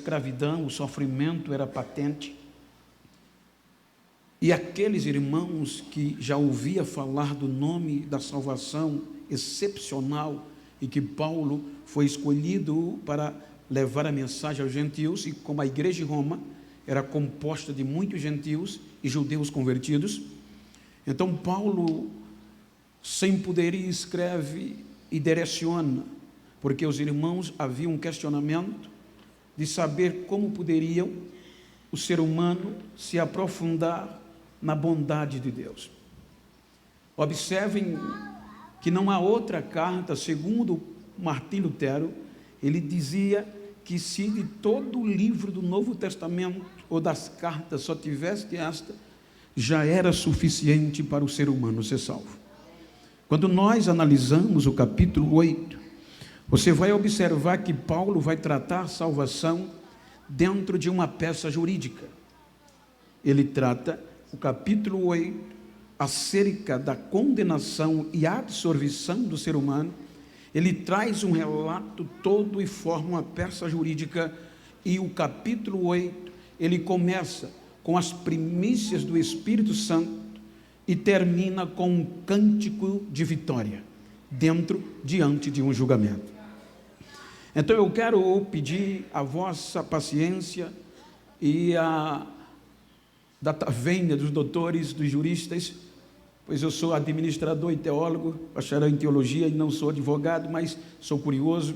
escravidão, o sofrimento era patente. E aqueles irmãos que já ouviam falar do nome da salvação excepcional e que Paulo foi escolhido para levar a mensagem aos gentios, e como a igreja de Roma era composta de muitos gentios e judeus convertidos, então Paulo, sem poderia, escreve e direciona, porque os irmãos haviam um questionamento de saber como poderiam o ser humano se aprofundar na bondade de Deus. Observem que não há outra carta, segundo Martim Lutero, ele dizia que se de todo o livro do Novo Testamento ou das cartas só tivesse esta, já era suficiente para o ser humano ser salvo. Quando nós analisamos o capítulo 8, você vai observar que Paulo vai tratar a salvação dentro de uma peça jurídica. Ele trata o capítulo 8 acerca da condenação e absorção do ser humano. Ele traz um relato todo e forma uma peça jurídica, e o capítulo 8, ele começa com as primícias do Espírito Santo e termina com um cântico de vitória, diante de um julgamento. Então eu quero pedir a vossa paciência e da vênia dos doutores, dos juristas, pois eu sou administrador e teólogo, bacharel em teologia e não sou advogado, mas sou curioso.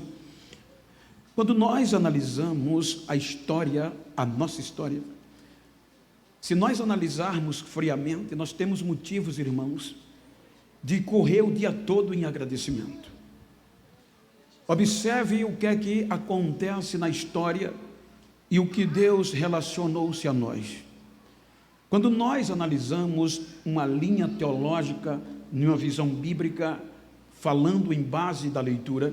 Quando nós analisamos a história, a nossa história, se nós analisarmos friamente, nós temos motivos, irmãos, de correr o dia todo em agradecimento. Observe o que é que acontece na história e o que Deus relacionou-se a nós. Quando nós analisamos uma linha teológica, numa visão bíblica, falando em base da leitura,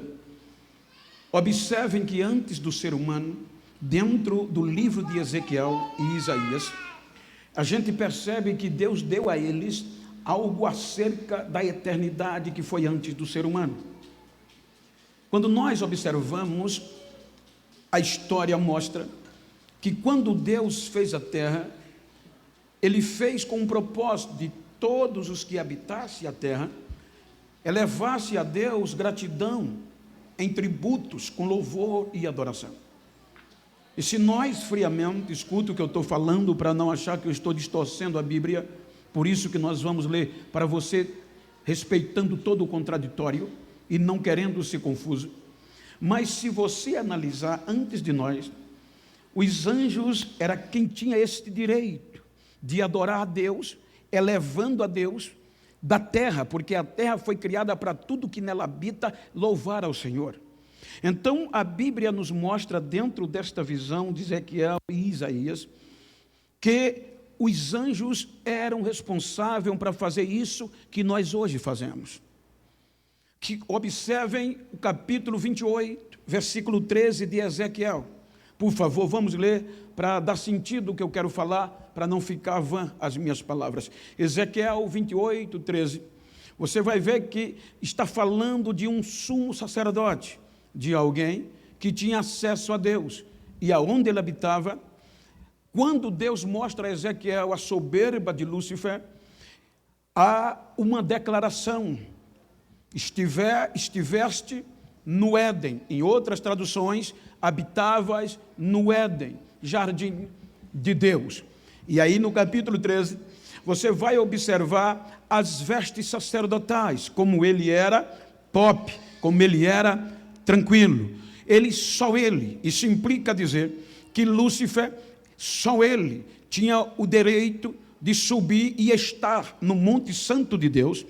observem que antes do ser humano, dentro do livro de Ezequiel e Isaías, a gente percebe que Deus deu a eles algo acerca da eternidade que foi antes do ser humano. Quando nós observamos, a história mostra que quando Deus fez a terra, Ele fez com o propósito de todos os que habitassem a terra elevasse a Deus gratidão em tributos com louvor e adoração. E se nós friamente, escuta o que eu estou falando para não achar que eu estou distorcendo a Bíblia, por isso que nós vamos ler para você, respeitando todo o contraditório e não querendo ser confuso. Mas se você analisar antes de nós, os anjos era quem tinha este direito de adorar a Deus, elevando a Deus da terra, porque a terra foi criada para tudo que nela habita, louvar ao Senhor. Então a Bíblia nos mostra, dentro desta visão de Ezequiel e Isaías, que os anjos eram responsáveis para fazer isso que nós hoje fazemos. Que observem o capítulo 28, versículo 13 de Ezequiel. Por favor, vamos ler para dar sentido ao que eu quero falar, para não ficar vã as minhas palavras. Ezequiel 28, 13. Você vai ver que está falando de um sumo sacerdote, de alguém que tinha acesso a Deus. E aonde ele habitava, quando Deus mostra a Ezequiel a soberba de Lúcifer, há uma declaração: estiveste no Éden. Em outras traduções, habitavas no Éden, jardim de Deus. E aí no capítulo 13, você vai observar as vestes sacerdotais, como ele era top, como ele era tranquilo. Só ele, isso implica dizer que Lúcifer, só ele tinha o direito de subir e estar no Monte Santo de Deus.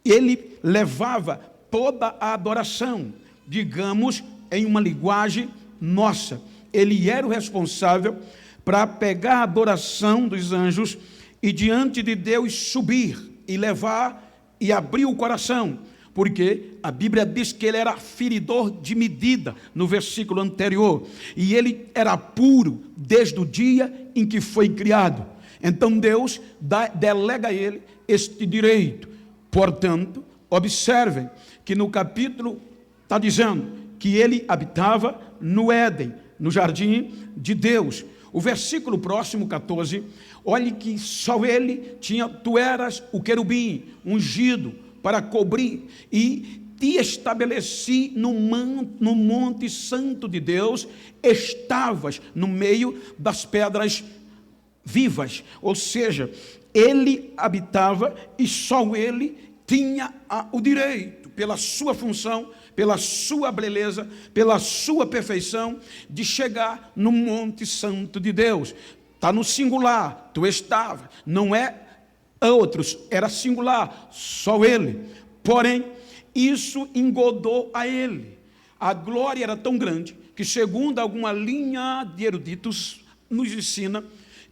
Ele levava toda a adoração, digamos, em uma linguagem nossa. Ele era o responsável para pegar a adoração dos anjos e diante de Deus subir e levar e abrir o coração, porque a Bíblia diz que ele era feridor de medida, no versículo anterior, e ele era puro desde o dia em que foi criado. Então Deus delega a ele este direito. Portanto, observem que no capítulo está dizendo que ele habitava no Éden, no jardim de Deus. O versículo próximo, 14, olhe que só ele tinha, tu eras o querubim ungido para cobrir, e te estabeleci no monte santo de Deus, estavas no meio das pedras vivas, ou seja, ele habitava e só ele tinha o direito, pela sua função, pela sua beleza, pela sua perfeição, de chegar no monte santo de Deus. Está no singular, tu estava, não é outros, era singular, só ele. Porém, isso engodou a ele. A glória era tão grande que, segundo alguma linha de eruditos, nos ensina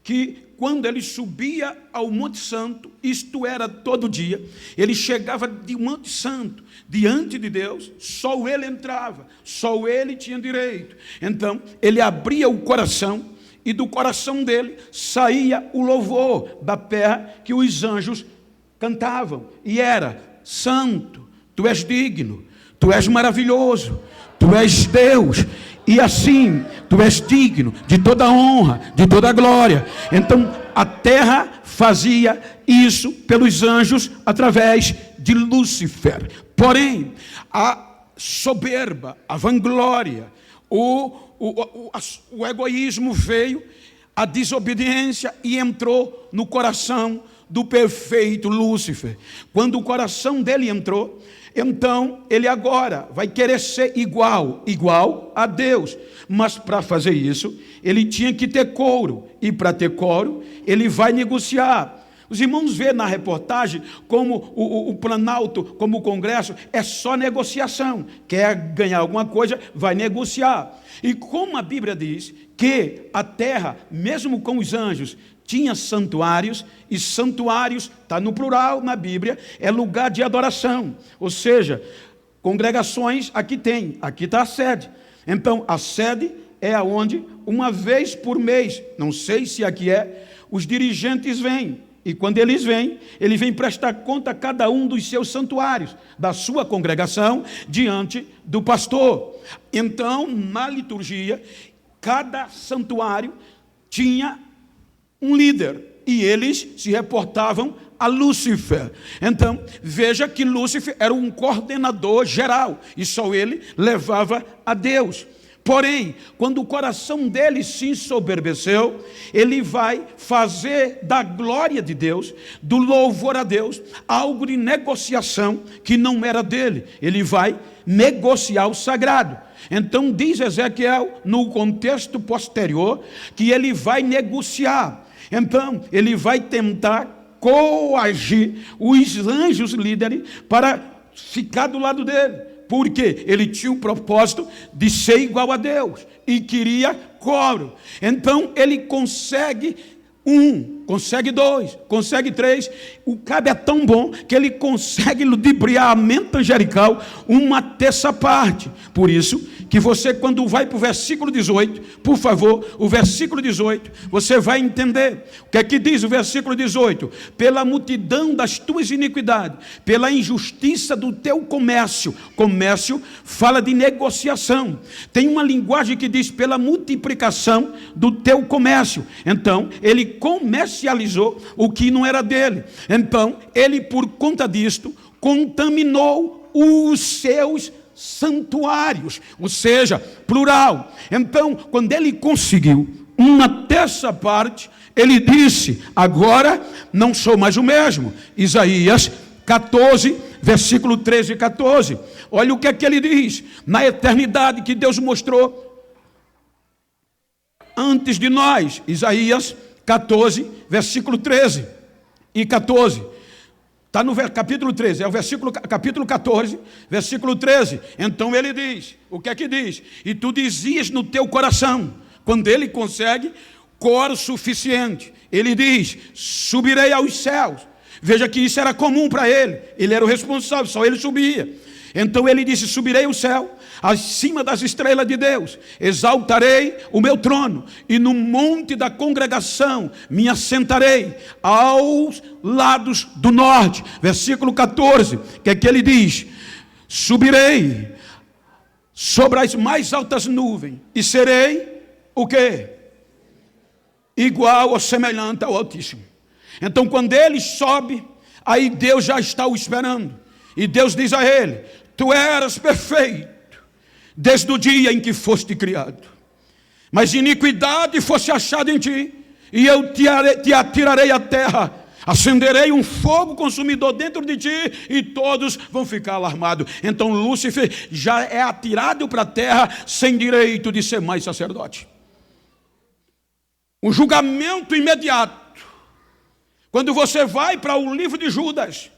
que quando ele subia ao Monte Santo, isto era todo dia, ele chegava de Monte Santo, diante de Deus, só ele entrava, só ele tinha direito. Então, ele abria o coração, e do coração dele saía o louvor da terra que os anjos cantavam, e era: santo, tu és digno, tu és maravilhoso, tu és Deus, e assim tu és digno de toda honra, de toda glória. Então a terra fazia isso pelos anjos através de Lúcifer. Porém, a soberba, a vanglória, o egoísmo veio, a desobediência, e entrou no coração do perfeito Lúcifer. Quando o coração dele entrou, então ele agora vai querer ser igual a Deus. Mas para fazer isso, ele tinha que ter couro. E para ter couro, ele vai negociar. Os irmãos vêem na reportagem como o Planalto, como o Congresso, é só negociação. Quer ganhar alguma coisa, vai negociar. E como a Bíblia diz que a terra, mesmo com os anjos, tinha santuários, e santuários, está no plural na Bíblia, é lugar de adoração. Ou seja, congregações aqui tem, aqui está a sede. Então, a sede é aonde, uma vez por mês, não sei se aqui é, os dirigentes vêm. E quando eles vêm, ele vem prestar conta a cada um dos seus santuários, da sua congregação, diante do pastor. Então, na liturgia, cada santuário tinha um líder, e eles se reportavam a Lúcifer. Então, veja que Lúcifer era um coordenador geral, e só ele levava a Deus. Porém, quando o coração dele se ensoberbeceu, ele vai fazer da glória de Deus, do louvor a Deus, algo de negociação que não era dele. Ele vai negociar o sagrado. Então diz Ezequiel, no contexto posterior, que ele vai negociar. Então, ele vai tentar coagir os anjos líderes para ficar do lado dele. Porque ele tinha o propósito de ser igual a Deus e queria coro. Então ele consegue consegue 2, consegue 3. O cabo é tão bom que ele consegue ludibriar a mente angelical uma terça parte. Por isso que você, quando vai para o versículo 18, por favor, o versículo 18, você vai entender o que é que diz o versículo 18: pela multidão das tuas iniquidades, pela injustiça do teu comércio. Comércio fala de negociação. Tem uma linguagem que diz pela multiplicação do teu comércio. Então ele comercializou o que não era dele. Então ele, por conta disto, contaminou os seus santuários, ou seja, plural. Então, quando ele conseguiu uma terça parte, ele disse: agora não sou mais o mesmo. Isaías 14, versículo 13 e 14. Olha o que é que ele diz: na eternidade que Deus mostrou antes de nós. Isaías 14, versículo 13 e 14. Está no capítulo 13, é o capítulo 14, versículo 13. Então ele diz, o que é que diz? E tu dizias no teu coração, quando ele consegue coro suficiente, ele diz: subirei aos céus. Veja que isso era comum para ele era o responsável, só ele subia. Então ele disse: subirei ao céu, acima das estrelas de Deus, exaltarei o meu trono, e no monte da congregação me assentarei aos lados do norte. Versículo 14, que é que ele diz: subirei sobre as mais altas nuvens, e serei o quê? Igual ou semelhante ao Altíssimo. Então quando ele sobe, aí Deus já está o esperando. E Deus diz a ele: tu eras perfeito desde o dia em que foste criado, mas iniquidade fosse achada em ti, e eu te atirarei à terra, acenderei um fogo consumidor dentro de ti, e todos vão ficar alarmados. Então Lúcifer já é atirado para a terra, sem direito de ser mais sacerdote. Um julgamento imediato. Quando você vai para o livro de Judas,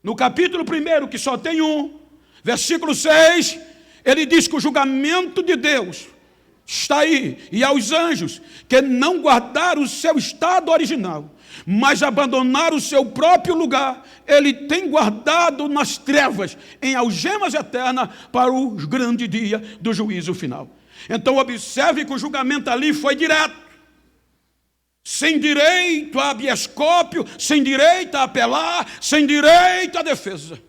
no capítulo 1, que só tem 1, versículo 6, ele diz que o julgamento de Deus está aí, e aos anjos que não guardaram o seu estado original, mas abandonaram o seu próprio lugar, ele tem guardado nas trevas, em algemas eternas, para o grande dia do juízo final. Então observe que o julgamento ali foi direto, sem direito a habeas corpus, sem direito a apelar, sem direito à defesa.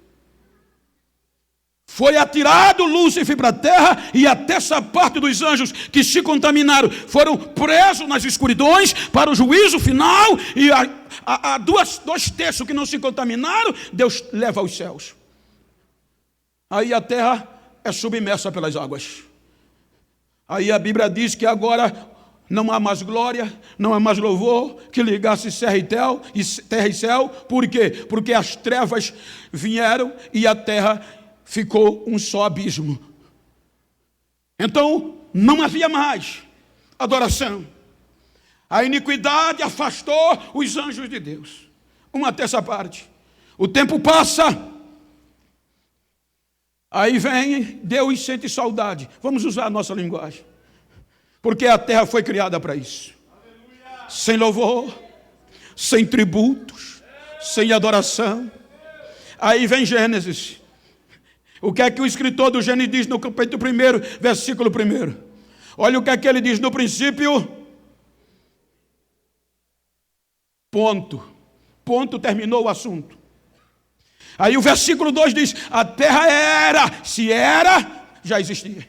Foi atirado Lúcifer para a terra, e até essa parte dos anjos que se contaminaram foram presos nas escuridões para o juízo final, e dois terços que não se contaminaram, Deus leva aos céus. Aí a terra é submersa pelas águas. Aí a Bíblia diz que agora não há mais glória, não há mais louvor que ligasse terra e céu. Por quê? Porque as trevas vieram e a terra ficou um só abismo. Então não havia mais adoração. A iniquidade afastou os anjos de Deus. Uma terça parte. O tempo passa. Aí vem, Deus sente saudade. Vamos usar a nossa linguagem. Porque a terra foi criada para isso. Sem louvor, sem tributos, sem adoração. Aí vem Gênesis. O que é que o escritor do Gênesis diz no capítulo 1, versículo 1? Olha o que é que ele diz: no princípio, ponto. Ponto, terminou o assunto. Aí o versículo 2 diz: a terra era, se era, já existia,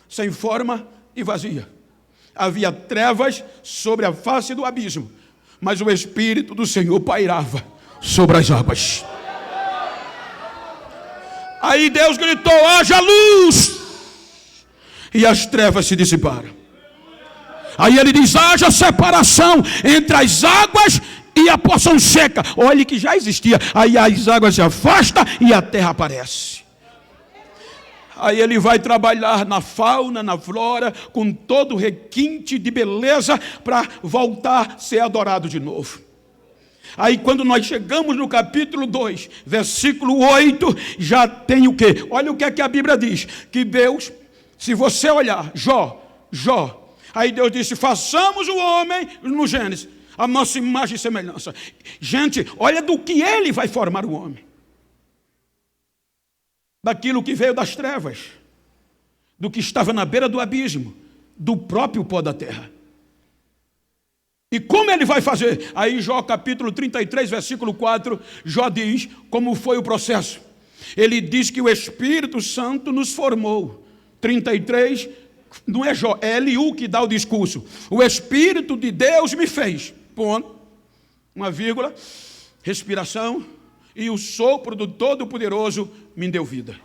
sem forma e vazia. Havia trevas sobre a face do abismo, mas o Espírito do Senhor pairava sobre as águas. Aí Deus gritou: haja luz! E as trevas se dissiparam. Aí ele diz: haja separação entre as águas e a porção seca. Olhe que já existia. Aí as águas se afastam e a terra aparece. Aí ele vai trabalhar na fauna, na flora, com todo o requinte de beleza, para voltar a ser adorado de novo. Aí quando nós chegamos no capítulo 2, versículo 8, já tem o quê? Olha o que é que a Bíblia diz. Que Deus, se você olhar, Jó, aí Deus disse: façamos o homem, no Gênesis, a nossa imagem e semelhança. Gente, olha do que ele vai formar o homem. Daquilo que veio das trevas, do que estava na beira do abismo, do próprio pó da terra. E como ele vai fazer? Aí Jó capítulo 33, versículo 4, Jó diz como foi o processo. Ele diz que o Espírito Santo nos formou. 33, não é Jó, é Eliú que dá o discurso. O Espírito de Deus me fez, ponto, uma vírgula, respiração, e o sopro do Todo-Poderoso me deu vida.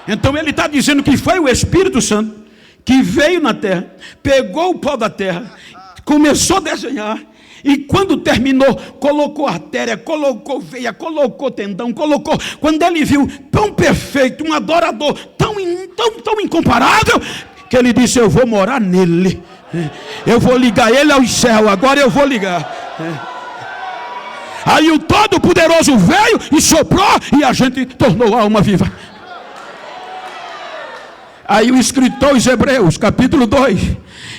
Então ele está dizendo que foi o Espírito Santo que veio na terra, pegou o pó da terra, começou a desenhar, e quando terminou, colocou artéria, colocou veia, colocou tendão, colocou. Quando ele viu tão perfeito, um adorador tão incomparável, que ele disse: eu vou morar nele, eu vou ligar ele ao céu, agora eu vou ligar. Aí o Todo-Poderoso veio e soprou, e a gente tornou a alma viva. Aí o escritor aos Hebreus, capítulo 2,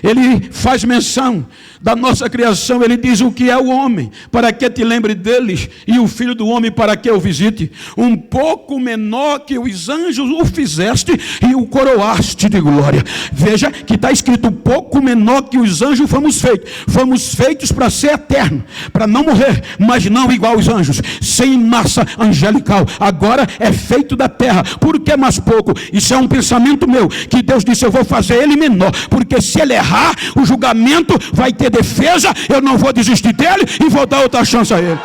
ele faz menção da nossa criação. Ele diz: o que é o homem, para que te lembre deles, e o filho do homem, para que o visite? Um pouco menor que os anjos o fizeste, e o coroaste de glória. Veja que está escrito: um pouco menor que os anjos fomos feitos para ser eterno, para não morrer, mas não igual aos anjos, sem massa angelical. Agora é feito da terra. Por que mais pouco? Isso é um pensamento meu, que Deus disse: eu vou fazer ele menor, porque se ele ele errar, o julgamento vai ter defesa, eu não vou desistir dele e vou dar outra chance a ele.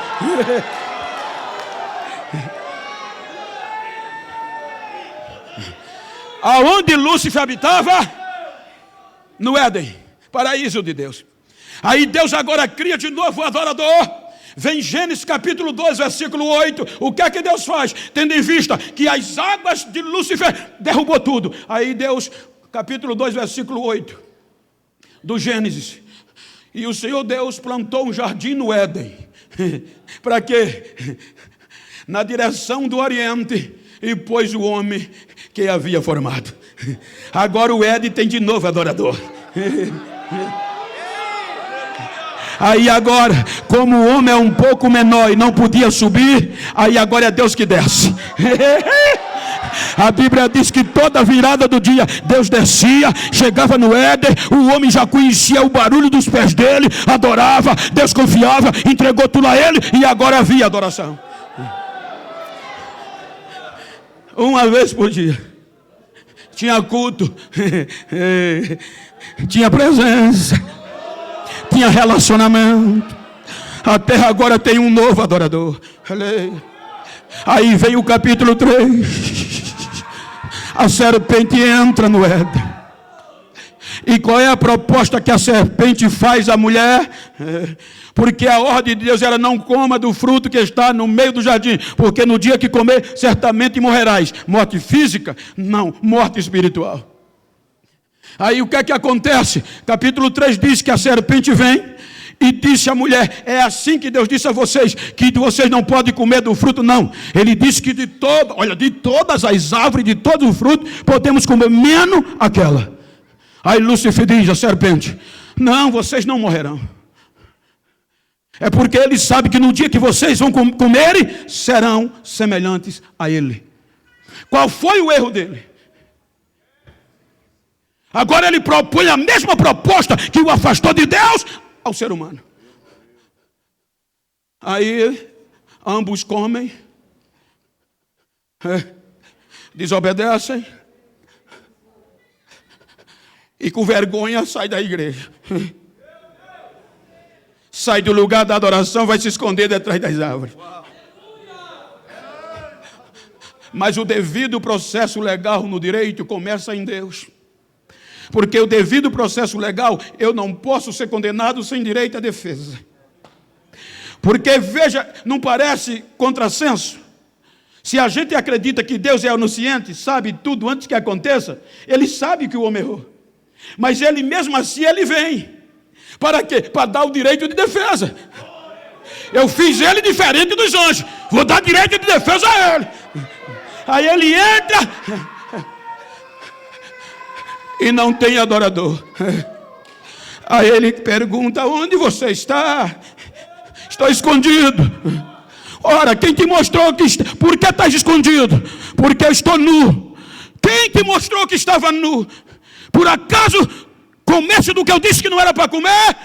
Aonde Lúcifer habitava? No Éden, paraíso de Deus. Aí Deus agora cria de novo o adorador. Vem Gênesis capítulo 2, versículo 8. O que é que Deus faz? Tendo em vista que as águas de Lúcifer derrubou tudo. Aí Deus, capítulo 2, versículo 8 do Gênesis. E o Senhor Deus plantou um jardim no Éden. Para quê? Na direção do Oriente. E pôs o homem que havia formado. Agora o Éden tem de novo adorador. Aí agora, como o homem é um pouco menor e não podia subir, aí agora é Deus que desce. A Bíblia diz que toda virada do dia Deus descia, chegava no Éden, o homem já conhecia o barulho dos pés dele, adorava, Deus confiava, entregou tudo a ele e agora havia adoração. Uma vez por dia tinha culto, tinha presença, tinha relacionamento. A terra agora tem um novo adorador. Aí vem o capítulo 3. A serpente entra no Éden. E qual é a proposta que a serpente faz à mulher? Porque a ordem de Deus era: não coma do fruto que está no meio do jardim, porque no dia que comer, certamente morrerás. Morte física? Não, morte espiritual. Aí o que é que acontece? Capítulo 3 diz que a serpente vem e disse à mulher: é assim que Deus disse a vocês, que vocês não podem comer do fruto? Não, ele disse que de todas as árvores, de todo o fruto, podemos comer, menos aquela. Aí Lúcifer diz à serpente: não, vocês não morrerão. É porque ele sabe que no dia que vocês vão comerem, serão semelhantes a ele. Qual foi o erro dele? Agora ele propõe a mesma proposta que o afastou de Deus ao ser humano. Aí ambos comem, desobedecem e com vergonha sai da igreja. Sai do lugar da adoração, vai se esconder detrás das árvores. Mas o devido processo legal no direito começa em Deus. Porque o devido processo legal, eu não posso ser condenado sem direito à defesa. Porque, veja, não parece contrassenso? Se a gente acredita que Deus é onisciente, sabe tudo antes que aconteça, ele sabe que o homem errou. Mas ele mesmo assim, ele vem. Para quê? Para dar o direito de defesa. Eu fiz ele diferente dos anjos, vou dar direito de defesa a ele. Aí ele entra e não tem adorador. Aí ele pergunta: onde você está? Estou escondido. Ora, quem te mostrou que está? Por que estás escondido? Porque eu estou nu. Quem te mostrou que estava nu? Por acaso comesse do que eu disse que não era para comer?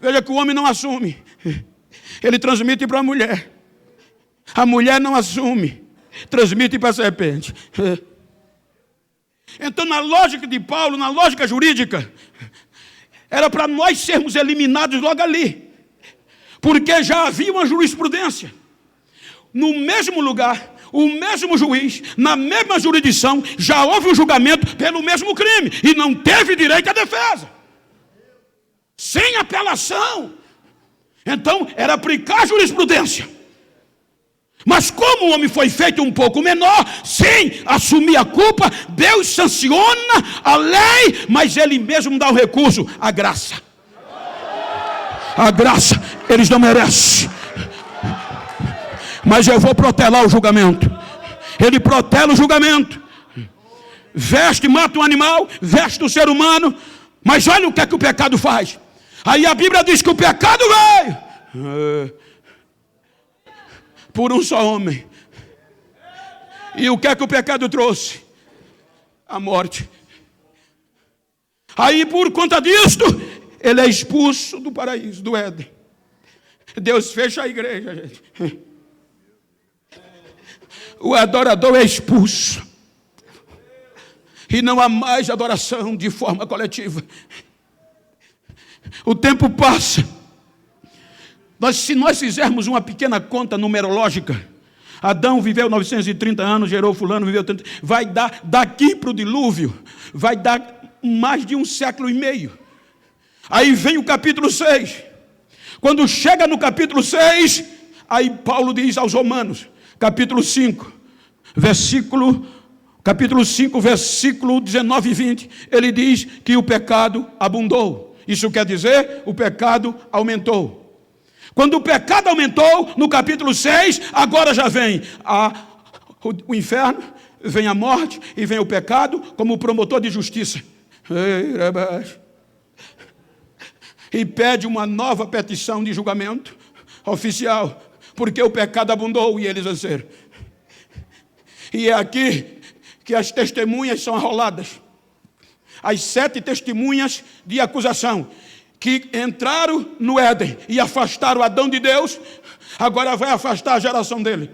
Veja que o homem não assume. Ele transmite para a mulher. A mulher não assume, transmite para a serpente. Então, na lógica de Paulo, na lógica jurídica, era para nós sermos eliminados logo ali. Porque já havia uma jurisprudência. No mesmo lugar, o mesmo juiz, na mesma jurisdição, já houve um julgamento pelo mesmo crime. E não teve direito à defesa. Sem apelação. Então, era aplicar a jurisprudência. Mas como o homem foi feito um pouco menor, sem assumir a culpa, Deus sanciona a lei, mas ele mesmo dá o recurso, a graça. A graça, eles não merecem. Mas eu vou protelar o julgamento. Ele protela o julgamento. Veste, mata um animal, veste o ser humano. Mas olha o que é que o pecado faz. Aí a Bíblia diz que o pecado veio por um só homem. E o que é que o pecado trouxe? A morte. Aí por conta disto, ele é expulso do paraíso, do Éden. Deus fecha a igreja, gente. O adorador é expulso. E não há mais adoração de forma coletiva. O tempo passa. Se nós fizermos uma pequena conta numerológica, Adão viveu 930 anos, gerou fulano, viveu 30, vai dar, daqui para o dilúvio, vai dar mais de 1,5 século. Aí vem o capítulo 6. Quando chega no capítulo 6, aí Paulo diz aos Romanos, capítulo 5, versículo 19 e 20, ele diz que o pecado abundou. Isso quer dizer, o pecado aumentou. Quando o pecado aumentou, no capítulo 6, agora já vem o inferno, vem a morte e vem o pecado como promotor de justiça. E pede uma nova petição de julgamento oficial, porque o pecado abundou e eles venceram. E é aqui que as testemunhas são arroladas. As 7 testemunhas de acusação que entraram no Éden e afastaram Adão de Deus, agora vai afastar a geração dele.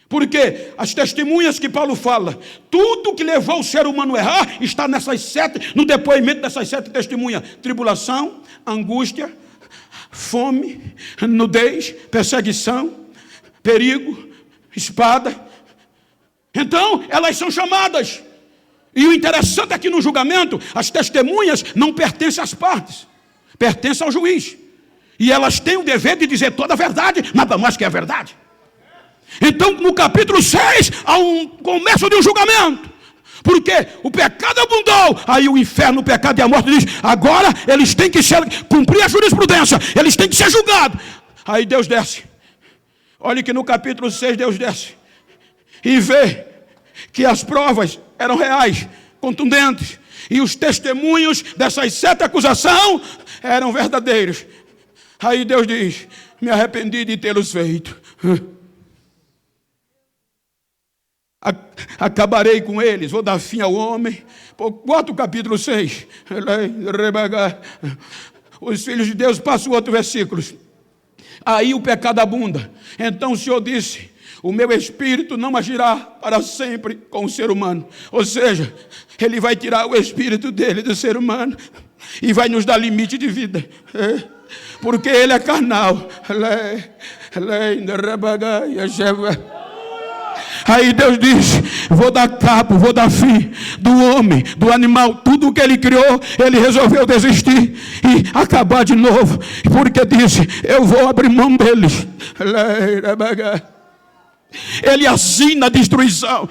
Porque as testemunhas que Paulo fala, tudo que levou o ser humano a errar, está nessas 7, no depoimento dessas 7 testemunhas. Tribulação, angústia, fome, nudez, perseguição, perigo, espada. Então, elas são chamadas. E o interessante é que no julgamento, as testemunhas não pertencem às partes, pertencem ao juiz. E elas têm o dever de dizer toda a verdade, nada mais que a verdade. Então, no capítulo 6, há um começo de um julgamento. Porque o pecado abundou. Aí o inferno, o pecado e a morte diz, agora eles têm que cumprir a jurisprudência, eles têm que ser julgados. Aí Deus desce. Olha que no capítulo 6 Deus desce e vê que as provas eram reais, contundentes, e os testemunhos dessas 7 acusações eram verdadeiros. Aí Deus diz, me arrependi de tê-los feito. Acabarei com eles, vou dar fim ao homem. Bota o capítulo 6. Os filhos de Deus, passa o outro versículo. Aí o pecado abunda. Então o Senhor disse, o meu espírito não agirá para sempre com o ser humano. Ou seja, ele vai tirar o espírito dele do ser humano e vai nos dar limite de vida. Porque ele é carnal. Aí Deus diz, vou dar cabo, vou dar fim do homem, do animal, tudo o que ele criou, ele resolveu desistir e acabar de novo, porque disse, eu vou abrir mão deles. Ele assina a destruição,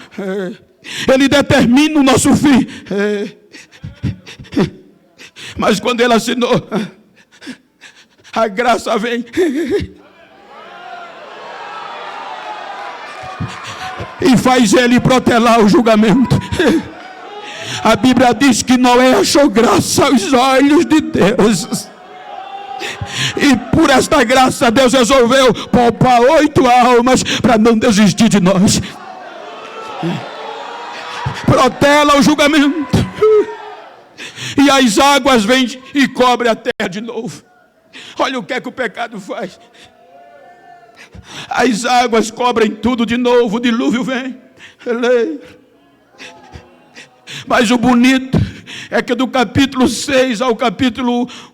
ele determina o nosso fim. Mas quando ele assinou, a graça vem e faz ele protelar o julgamento. A Bíblia diz que Noé achou graça aos olhos de Deus. E por esta graça Deus resolveu poupar 8 almas para não desistir de nós. Protela o julgamento. E as águas vêm e cobrem a terra de novo. Olha o que é que o pecado faz. As águas cobrem tudo de novo, o dilúvio vem. Mas o bonito é que do capítulo 6 ao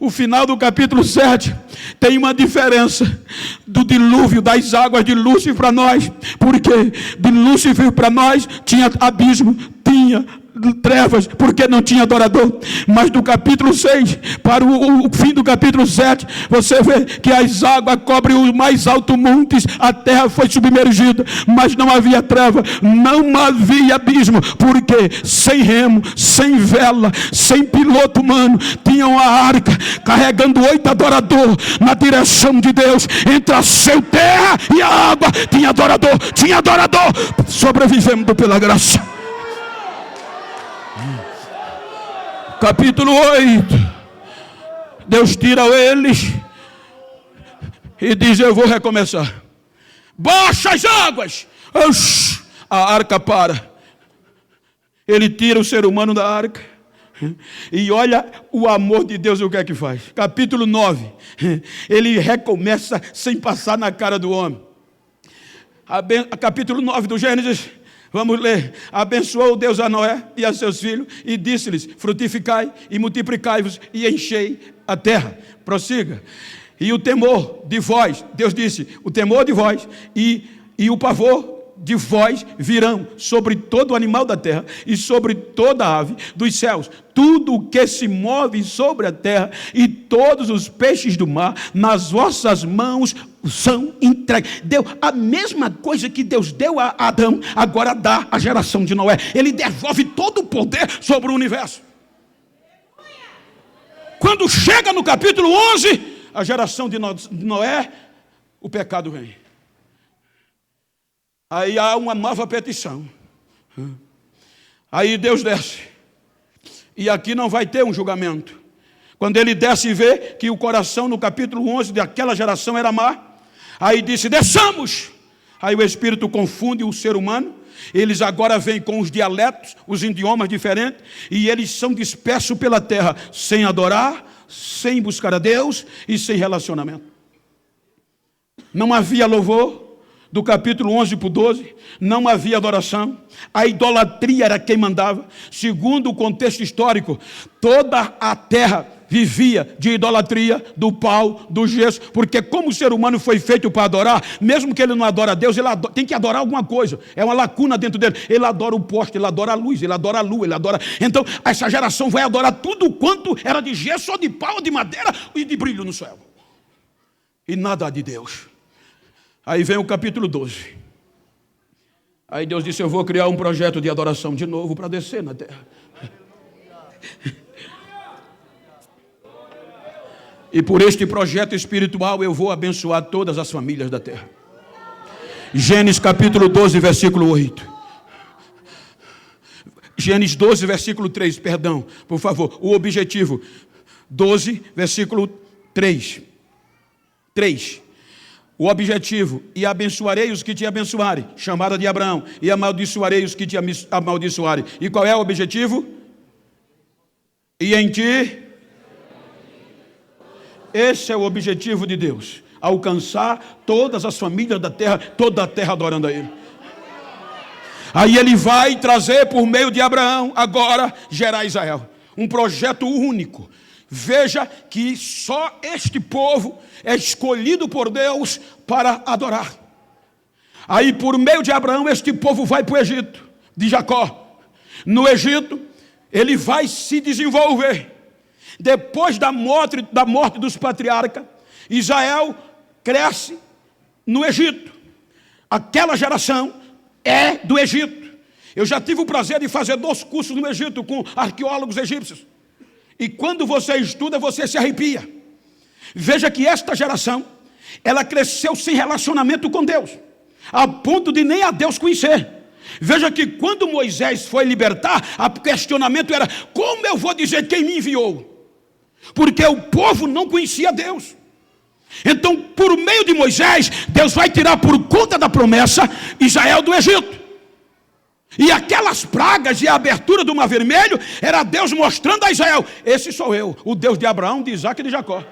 o final do capítulo 7, tem uma diferença do dilúvio, das águas de Lúcifer para nós. Porque de Lúcifer para nós tinha abismo, tinha trevas, porque não tinha adorador. Mas do capítulo 6 para o fim do capítulo 7, você vê que as águas cobrem os mais altos montes, a terra foi submergida, mas não havia treva, não havia abismo, porque sem remo, sem vela, sem piloto humano, tinham a arca carregando 8 adoradores na direção de Deus. Entre a seu terra e a água tinha adorador, sobrevivendo pela graça. Capítulo 8, Deus tira eles e diz, eu vou recomeçar. Baixa as águas. A arca para. Ele tira o ser humano da arca. E olha o amor de Deus, o que é que faz. Capítulo 9, ele recomeça sem passar na cara do homem. Capítulo 9 do Gênesis Vamos ler. Abençoou Deus a Noé e a seus filhos e disse-lhes: frutificai e multiplicai-vos e enchei a terra. Prossiga. E o temor de vós, Deus disse, o temor de vós e o pavor de vós virão sobre todo animal da terra e sobre toda ave dos céus, tudo o que se move sobre a terra e todos os peixes do mar, nas vossas mãos são entregues. Deu a mesma coisa que Deus deu a Adão, agora dá à geração de Noé. Ele devolve todo o poder sobre o universo. Quando chega no capítulo 11, a geração de Noé, o pecado vem. Aí há uma nova petição. Aí Deus desce. E aqui não vai ter um julgamento. Quando ele desce e vê que o coração no capítulo 11 daquela geração era má, aí disse: desçamos. Aí o Espírito confunde o ser humano. Eles agora vêm com os dialetos, os idiomas diferentes, e eles são dispersos pela terra, sem adorar, sem buscar a Deus e sem relacionamento. Não havia louvor. Do capítulo 11 para o 12, não havia adoração, a idolatria era quem mandava. Segundo o contexto histórico, toda a terra vivia de idolatria, do pau, do gesso, porque como o ser humano foi feito para adorar, mesmo que ele não adora a Deus, ele tem que adorar alguma coisa, é uma lacuna dentro dele. Ele adora o poste, ele adora a luz, ele adora a lua, ele adora. Então essa geração vai adorar tudo quanto era de gesso, ou de pau, ou de madeira e de brilho no céu, e nada de Deus. Aí vem o capítulo 12. Aí Deus disse: eu vou criar um projeto de adoração de novo para descer na terra. E por este projeto espiritual eu vou abençoar todas as famílias da terra. Gênesis capítulo 12, versículo 8. Gênesis 12, versículo 3, perdão, por favor. O objetivo, 12, versículo 3. 3. O objetivo: e abençoarei os que te abençoarem, chamada de Abraão, e amaldiçoarei os que te amaldiçoarem. E qual é o objetivo? E em ti. Esse é o objetivo de Deus: alcançar todas as famílias da terra, toda a terra adorando a Ele. Aí Ele vai trazer por meio de Abraão, agora, gerar Israel. Um projeto único. Veja que só este povo é escolhido por Deus para adorar. Aí por meio de Abraão este povo vai para o Egito, de Jacó. No Egito ele vai se desenvolver. Depois da morte dos patriarcas, Israel cresce no Egito. Aquela geração é do Egito. Eu já tive o prazer de fazer 2 cursos no Egito com arqueólogos egípcios. E quando você estuda, você se arrepia. Veja que esta geração, ela cresceu sem relacionamento com Deus, a ponto de nem a Deus conhecer. Veja que quando Moisés foi libertar, o questionamento era: como eu vou dizer quem me enviou? Porque o povo não conhecia Deus. Então, por meio de Moisés, Deus vai tirar por conta da promessa Israel do Egito. E aquelas pragas e a abertura do Mar Vermelho era Deus mostrando a Israel: esse sou eu, o Deus de Abraão, de Isaac e de Jacó.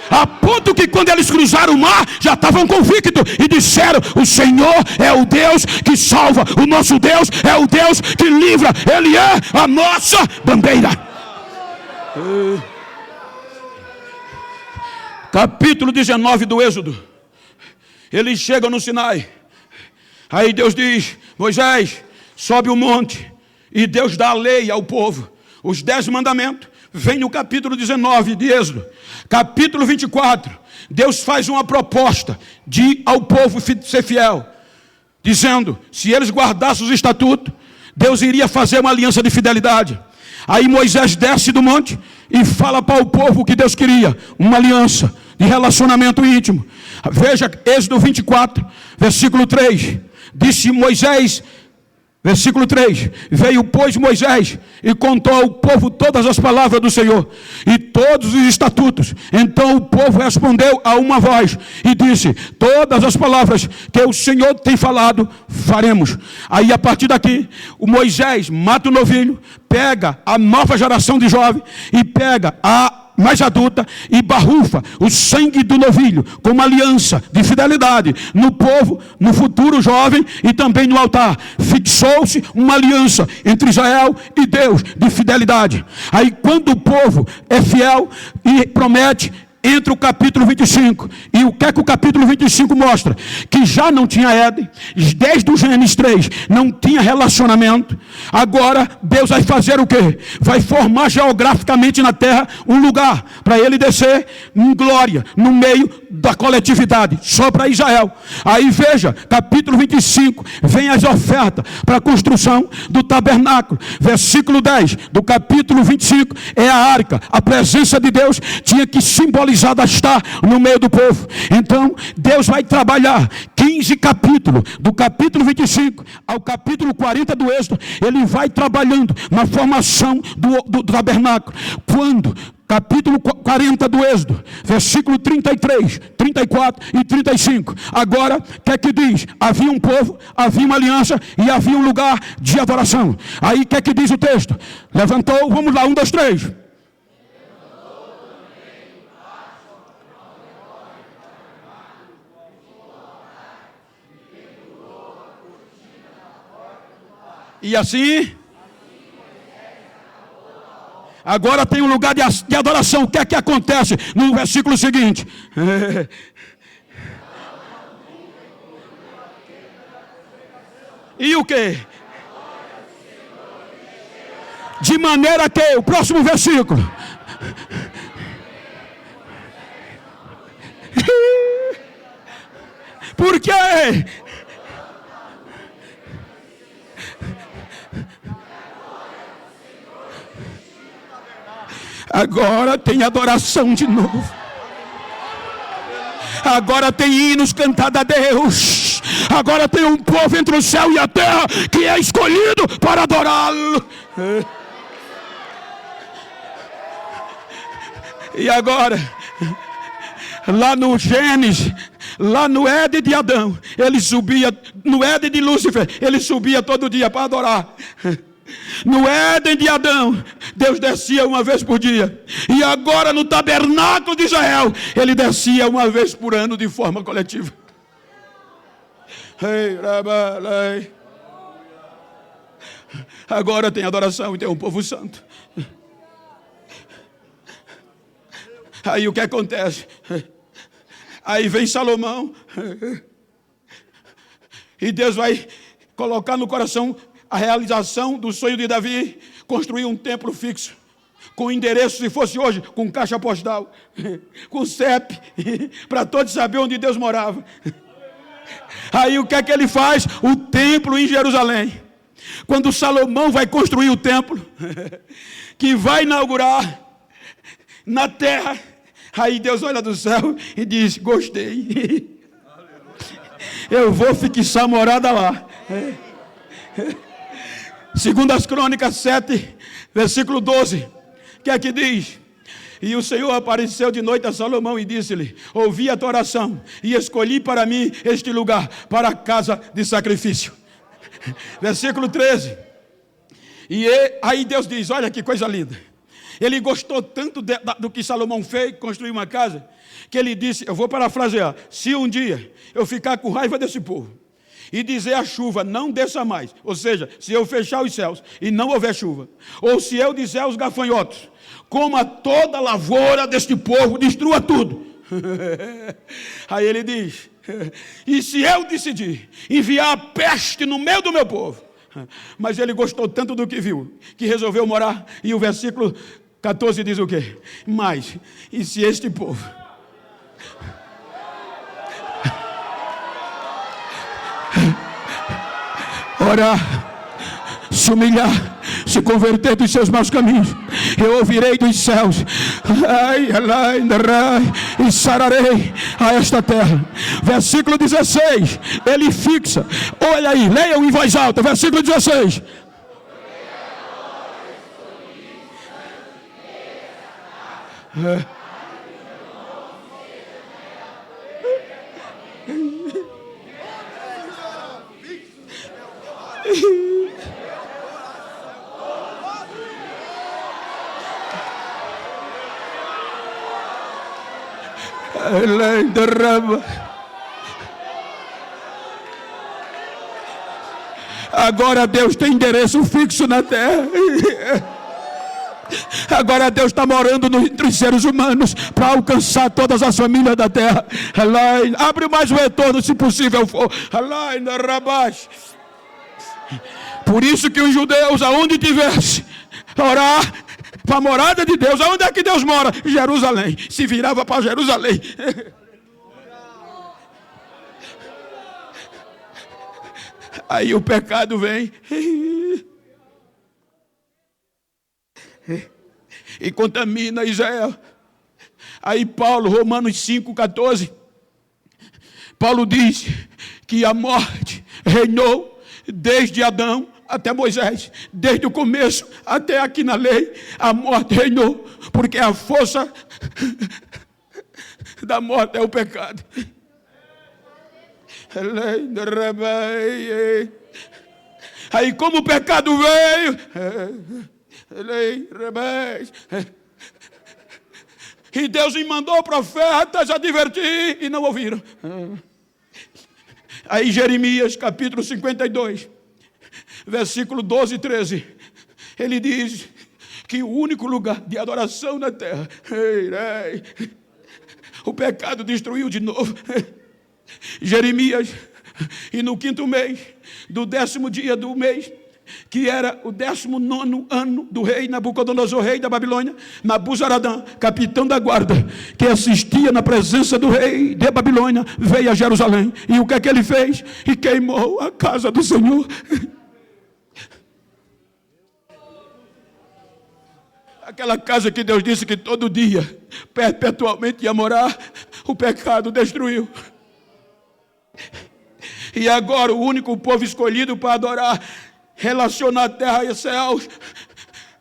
A ponto que quando eles cruzaram o mar, já estavam convictos e disseram: o Senhor é o Deus que salva, o nosso Deus é o Deus que livra, Ele é a nossa bandeira. Capítulo 19 do Êxodo. Eles chegam no Sinai. Aí Deus diz: Moisés, sobe o monte. E Deus dá a lei ao povo, os 10 mandamentos. Vem no capítulo 19 de Êxodo. Capítulo 24, Deus faz uma proposta de ao povo ser fiel, dizendo: se eles guardassem os estatutos, Deus iria fazer uma aliança de fidelidade. Aí Moisés desce do monte e fala para o povo o que Deus queria: uma aliança de relacionamento íntimo. Veja Êxodo 24, versículo 3. Disse Moisés, versículo 3: veio, pois, Moisés e contou ao povo todas as palavras do Senhor e todos os estatutos. Então o povo respondeu a uma voz e disse: todas as palavras que o Senhor tem falado, faremos. Aí a partir daqui, o Moisés mata o novilho, pega a nova geração de jovens e pega a mais adulta, e barrufa o sangue do novilho como aliança de fidelidade no povo, no futuro jovem e também no altar. Fixou-se uma aliança entre Israel e Deus de fidelidade. Aí quando o povo é fiel e promete, entra o capítulo 25, e o que é que o capítulo 25 mostra? Que já não tinha Éden, desde o Gênesis 3, não tinha relacionamento. Agora Deus vai fazer o quê? Vai formar geograficamente na terra um lugar, para ele descer em glória, no meio da coletividade, só para Israel. Aí veja, capítulo 25, vem as ofertas para a construção do tabernáculo. Versículo 10 do capítulo 25, é a arca, a presença de Deus tinha que simbolizar estar no meio do povo. Então Deus vai trabalhar 15 capítulos, do capítulo 25 ao capítulo 40 do Êxodo. Ele vai trabalhando na formação do tabernáculo. Quando capítulo 40 do Êxodo, versículo 33, 34 e 35. Agora, o que é que diz? Havia um povo, havia uma aliança e havia um lugar de adoração. Aí o que é que diz o texto? Levantou, vamos lá, 1, 2, 3. E assim, agora tem um lugar de adoração. O que é que acontece no versículo seguinte? E o que? De maneira que, o próximo versículo. Por quê? Agora tem adoração de novo. Agora tem hinos cantados a Deus. Agora tem um povo entre o céu e a terra que é escolhido para adorá-lo. E agora, lá no Gênesis, lá no Éden de Adão, ele subia, no Éden de Lúcifer, ele subia todo dia para adorar. No Éden de Adão, Deus descia uma vez por dia. E agora no tabernáculo de Israel, ele descia uma vez por ano de forma coletiva. Agora tem adoração e tem um povo santo. Aí o que acontece? Aí vem Salomão, e Deus vai colocar no coração a realização do sonho de Davi, construir um templo fixo, com endereço, se fosse hoje, com caixa postal, com CEP, para todos saber onde Deus morava. Aí o que é que ele faz? O templo em Jerusalém. Quando Salomão vai construir o templo, que vai inaugurar na terra, aí Deus olha do céu e diz: gostei, eu vou fixar morada lá. Segundo as Crônicas 7, versículo 12, que é que diz? E o Senhor apareceu de noite a Salomão e disse-lhe: ouvi a tua oração e escolhi para mim este lugar, para a casa de sacrifício. Versículo 13. E aí Deus diz: olha que coisa linda. Ele gostou tanto do que Salomão fez, construir uma casa, que ele disse, eu vou parafrasear: se um dia eu ficar com raiva desse povo e dizer a chuva, não desça mais, ou seja, se eu fechar os céus e não houver chuva, ou se eu dizer aos gafanhotos, coma toda a lavoura deste povo, destrua tudo. Aí ele diz: e se eu decidir enviar a peste no meio do meu povo? Mas ele gostou tanto do que viu, que resolveu morar. E o versículo 14 diz o quê? Mas, e se este povo orar, se humilhar, se converter dos seus maus caminhos, eu ouvirei dos céus, e sararei a esta terra. Versículo 16, ele fixa, olha aí, leiam em voz alta, versículo 16. Agora Deus tem endereço fixo na terra. Agora Deus está morando entre os seres humanos para alcançar todas as famílias da terra. Abre mais o retorno, se possível for. Por isso que os judeus, aonde tivesse, orar para a morada de Deus. Aonde é que Deus mora? Jerusalém. Se virava para Jerusalém. Aí o pecado vem e contamina Israel. Aí Paulo, Romanos 5,14, Paulo diz que a morte reinou desde Adão até Moisés, desde o começo até aqui na lei, a morte reinou, porque a força da morte é o pecado. Aí como o pecado veio, e Deus me mandou profetas advertir e não ouviram. Aí Jeremias capítulo 52, versículo 12 e 13, ele diz que o único lugar de adoração na terra, o pecado destruiu de novo. Jeremias, e no 5º mês, do 10º dia do mês, que era o 19º ano do rei Nabucodonosor, rei da Babilônia, Nabuzaradã, capitão da guarda, que assistia na presença do rei de Babilônia, veio a Jerusalém. E o que é que ele fez? E queimou a casa do Senhor. Aquela casa que Deus disse que todo dia, perpetualmente ia morar, o pecado destruiu. E agora o único povo escolhido para adorar, relacionar terra e céus,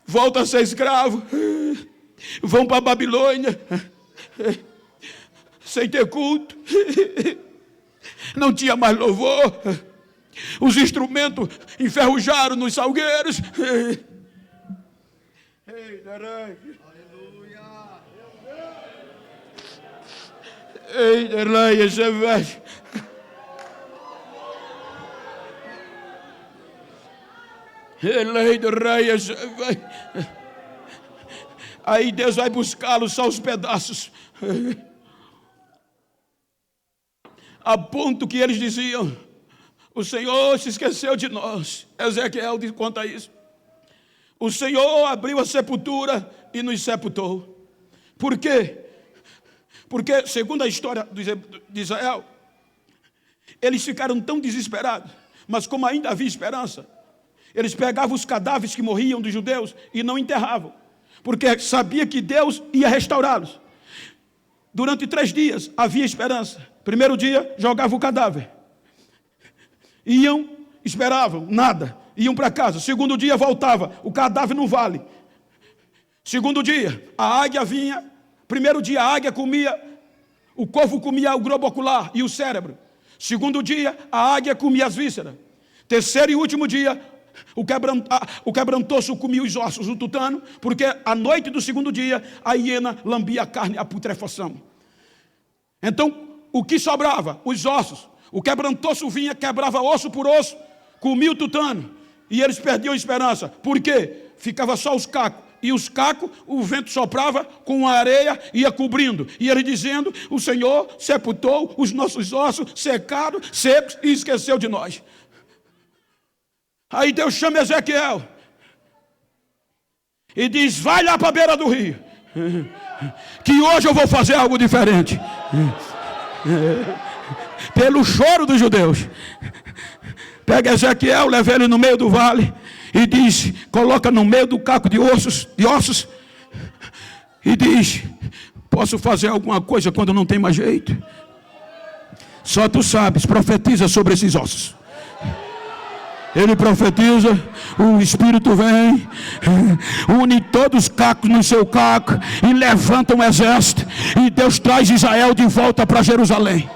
volta a ser escravo, vão para a Babilônia, sem ter culto, não tinha mais louvor, os instrumentos enferrujaram nos salgueiros. Aí Deus vai buscá-los só os pedaços, a ponto que eles diziam: o Senhor se esqueceu de nós. Ezequiel conta isso. O Senhor abriu a sepultura e nos sepultou. Por quê? Porque, segundo a história de Israel, eles ficaram tão desesperados, mas como ainda havia esperança, eles pegavam os cadáveres que morriam dos judeus e não enterravam, porque sabia que Deus ia restaurá-los. Durante 3 dias havia esperança. Primeiro dia, jogavam o cadáver. Iam, esperavam, nada. Iam para casa. Segundo dia, voltava. O cadáver no vale. Segundo dia, a águia vinha. Primeiro dia, a águia comia. O corvo comia o globo ocular e o cérebro. Segundo dia, a águia comia as vísceras. Terceiro e último dia, o quebrantoso comia os ossos, o tutano, porque à noite do segundo dia, a hiena lambia a carne, a putrefação. Então, o que sobrava? Os ossos. O quebrantoso vinha, quebrava osso por osso, comia o tutano, e eles perdiam a esperança. Por quê? Ficava só os cacos. E os cacos, o vento soprava com a areia, ia cobrindo. E ele dizendo: o Senhor sepultou os nossos ossos, secaram, secos, e esqueceu de nós. Aí Deus chama Ezequiel e diz: vai lá para a beira do rio, que hoje eu vou fazer algo diferente. Pelo choro dos judeus, pega Ezequiel, leva ele no meio do vale e diz: coloca no meio do caco de ossos, e diz: posso fazer alguma coisa quando não tem mais jeito? Só tu sabes, profetiza sobre esses ossos. Ele profetiza, o Espírito vem, une todos os cacos no seu caco e levanta um exército, e Deus traz Israel de volta para Jerusalém.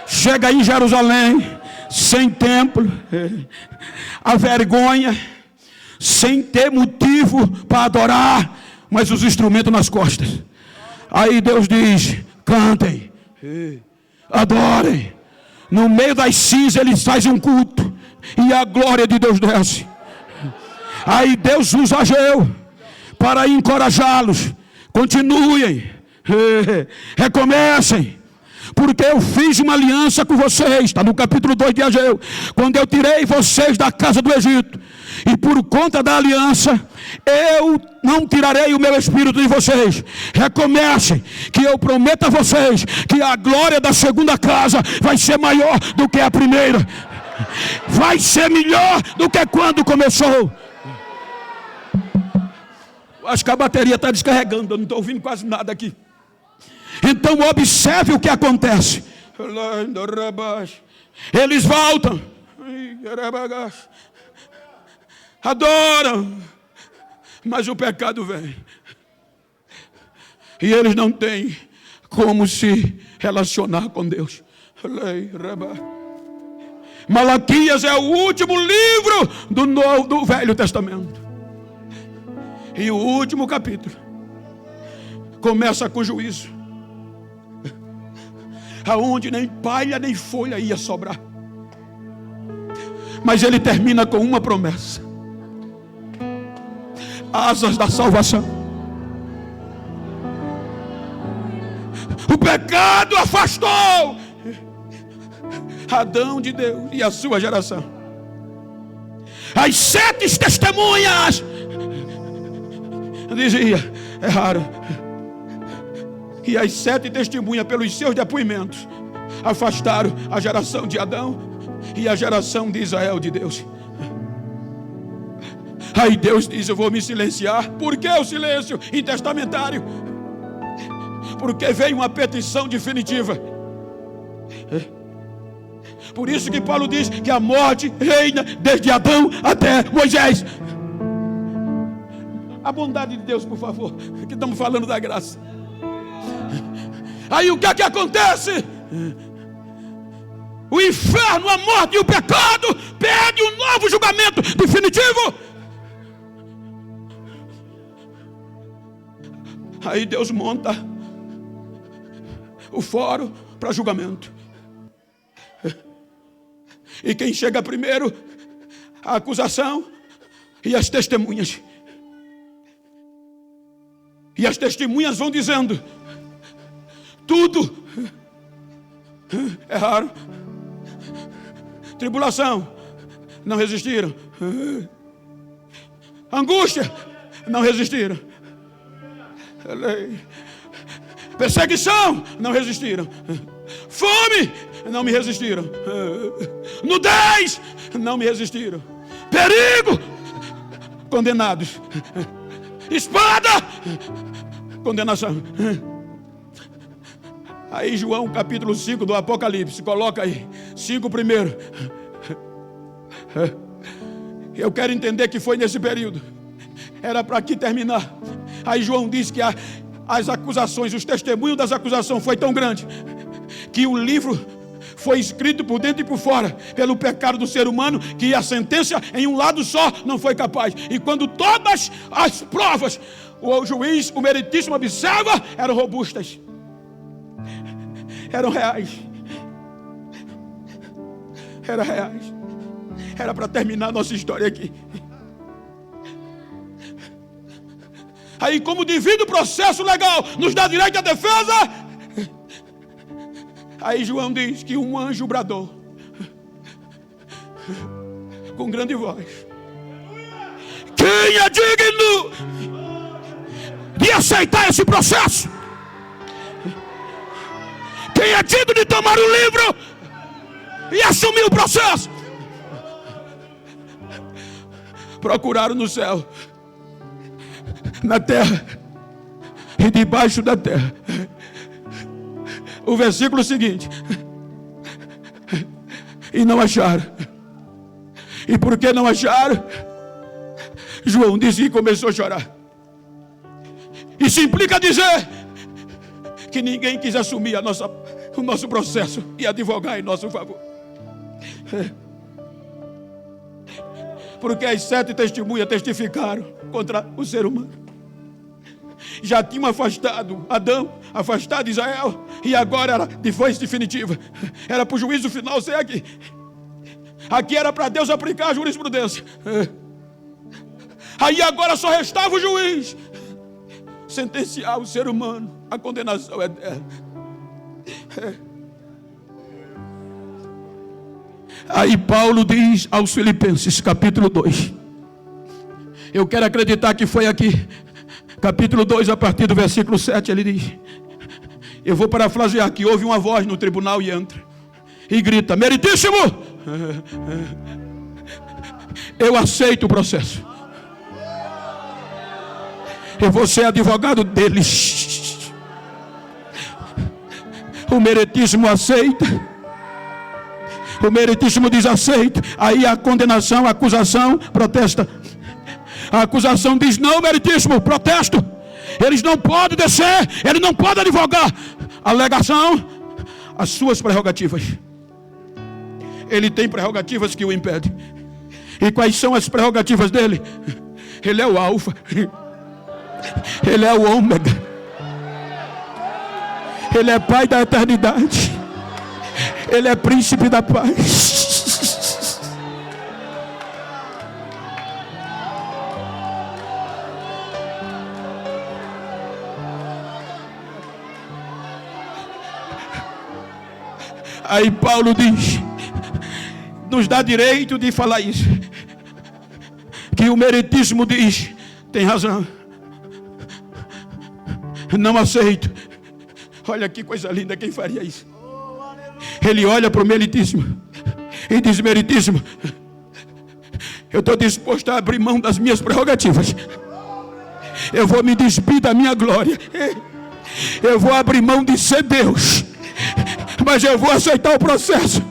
Chega em Jerusalém, sem templo, a vergonha, sem ter motivo para adorar, mas os instrumentos nas costas. Aí Deus diz: cantem, adorem. No meio das cinzas eles fazem um culto e a glória de Deus desce. Aí Deus usa Ageu para encorajá-los. Continuem, recomecem, porque eu fiz uma aliança com vocês. Está no capítulo 2 de Ageu. Quando eu tirei vocês da casa do Egito, e por conta da aliança, eu não tirarei o meu espírito de vocês. Recomecem, que eu prometo a vocês que a glória da segunda casa vai ser maior do que a primeira. Vai ser melhor do que quando começou. Acho que a bateria está descarregando, eu não estou ouvindo quase nada aqui. Então observe o que acontece. Eles voltam, adoram, mas o pecado vem. E eles não têm como se relacionar com Deus. Malaquias é o último livro do Velho Testamento. E o último capítulo começa com juízo, aonde nem palha nem folha ia sobrar. Mas ele termina com uma promessa: asas da salvação. O pecado afastou Adão de Deus e a sua geração. As 7 testemunhas dizia, é raro, que as 7 testemunhas, pelos seus depoimentos, afastaram a geração de Adão e a geração de Israel de Deus. Aí Deus diz: eu vou me silenciar. Por que o silêncio intestamentário? Porque veio uma petição definitiva. Por isso que Paulo diz que a morte reina desde Adão até Moisés. A bondade de Deus, por favor, que estamos falando da graça. Aí o que é que acontece? O inferno, a morte e o pecado pedem um novo julgamento definitivo. Aí Deus monta o fórum para julgamento. E quem chega primeiro? A acusação e as testemunhas. E as testemunhas vão dizendo: tudo é raro. Tribulação, não resistiram. Angústia, não resistiram. Perseguição, não resistiram. Fome, não me resistiram. Nudez, não me resistiram. Perigo, condenados. Espada, condenação. Aí João capítulo 5 do Apocalipse, coloca aí 5 primeiro. Eu quero entender que foi nesse período. Era para aqui terminar. Aí João diz que as acusações, os testemunhos das acusações foi tão grande que o livro foi escrito por dentro e por fora pelo pecado do ser humano, que a sentença em um lado só não foi capaz. E quando todas as provas o juiz, o meritíssimo, observa, eram robustas, eram reais. Era reais. Era para terminar a nossa história aqui. Aí, como divide o processo legal, nos dá direito à defesa. Aí João diz que um anjo bradou com grande voz: quem é digno de aceitar esse processo? Quem é digno de tomar o livro e assumir o processo? Procuraram no céu, na terra e debaixo da terra. O versículo seguinte: e não acharam. E por que não acharam? João disse que começou a chorar. Isso implica dizer que ninguém quis assumir o nosso processo e advogar em nosso favor. Porque as 7 testemunhas testificaram contra o ser humano. já tinham afastado Adão, afastado Israel, e agora era depois definitiva, era para o juízo final ser aqui. Aqui era para Deus aplicar a jurisprudência. Aí agora só restava o juiz sentenciar o ser humano à condenação eterna. Aí Paulo diz aos Filipenses, capítulo 2, eu quero acreditar que foi aqui, capítulo 2, a partir do versículo 7, ele diz, eu vou parafrasear aqui, houve uma voz no tribunal e entra, e grita, meritíssimo, eu aceito o processo, eu vou ser advogado deles. O meritíssimo aceita, o meritíssimo diz aceito, aí a condenação, a acusação protesta. A acusação diz não, meritíssimo, protesto, eles não podem descer, ele não pode advogar. Alegação, as suas prerrogativas. Ele tem prerrogativas que o impedem. E quais são as prerrogativas dele? Ele é o alfa, ele é o ômega, ele é pai da eternidade, ele é príncipe da paz. Aí Paulo diz, nos dá direito de falar isso, que o meritíssimo diz, tem razão, não aceito. Olha que coisa linda, quem faria isso? Ele olha para o meritíssimo e diz, meritíssimo, eu estou disposto a abrir mão das minhas prerrogativas, eu vou me despir da minha glória, eu vou abrir mão de ser Deus, mas eu vou aceitar o processo,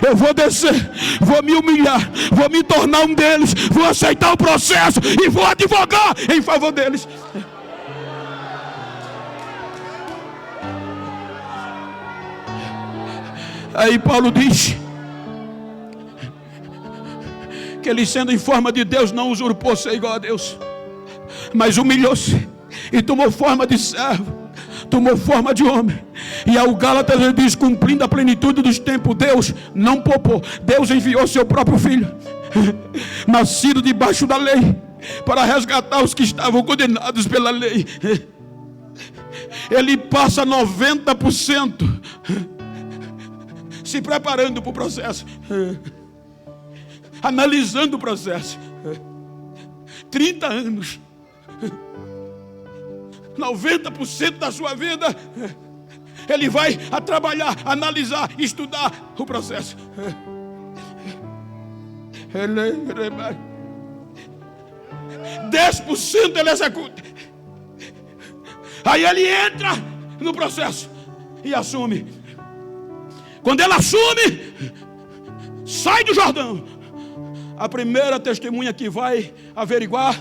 eu vou descer, vou me humilhar, vou me tornar um deles, vou aceitar o processo e vou advogar em favor deles. Aí Paulo diz que ele, sendo em forma de Deus, não usurpou ser igual a Deus, mas humilhou-se e tomou forma de servo, tomou forma de homem. E ao Gálatas ele diz, cumprindo a plenitude dos tempos, Deus não poupou, Deus enviou seu próprio filho, nascido debaixo da lei, para resgatar os que estavam condenados pela lei. Ele passa 90% se preparando para o processo, analisando o processo, 30 anos, 90% da sua vida, ele vai a trabalhar, analisar, estudar o processo. 10% ele executa, aí ele entra no processo e assume. Quando ele assume, sai do Jordão, a primeira testemunha que vai averiguar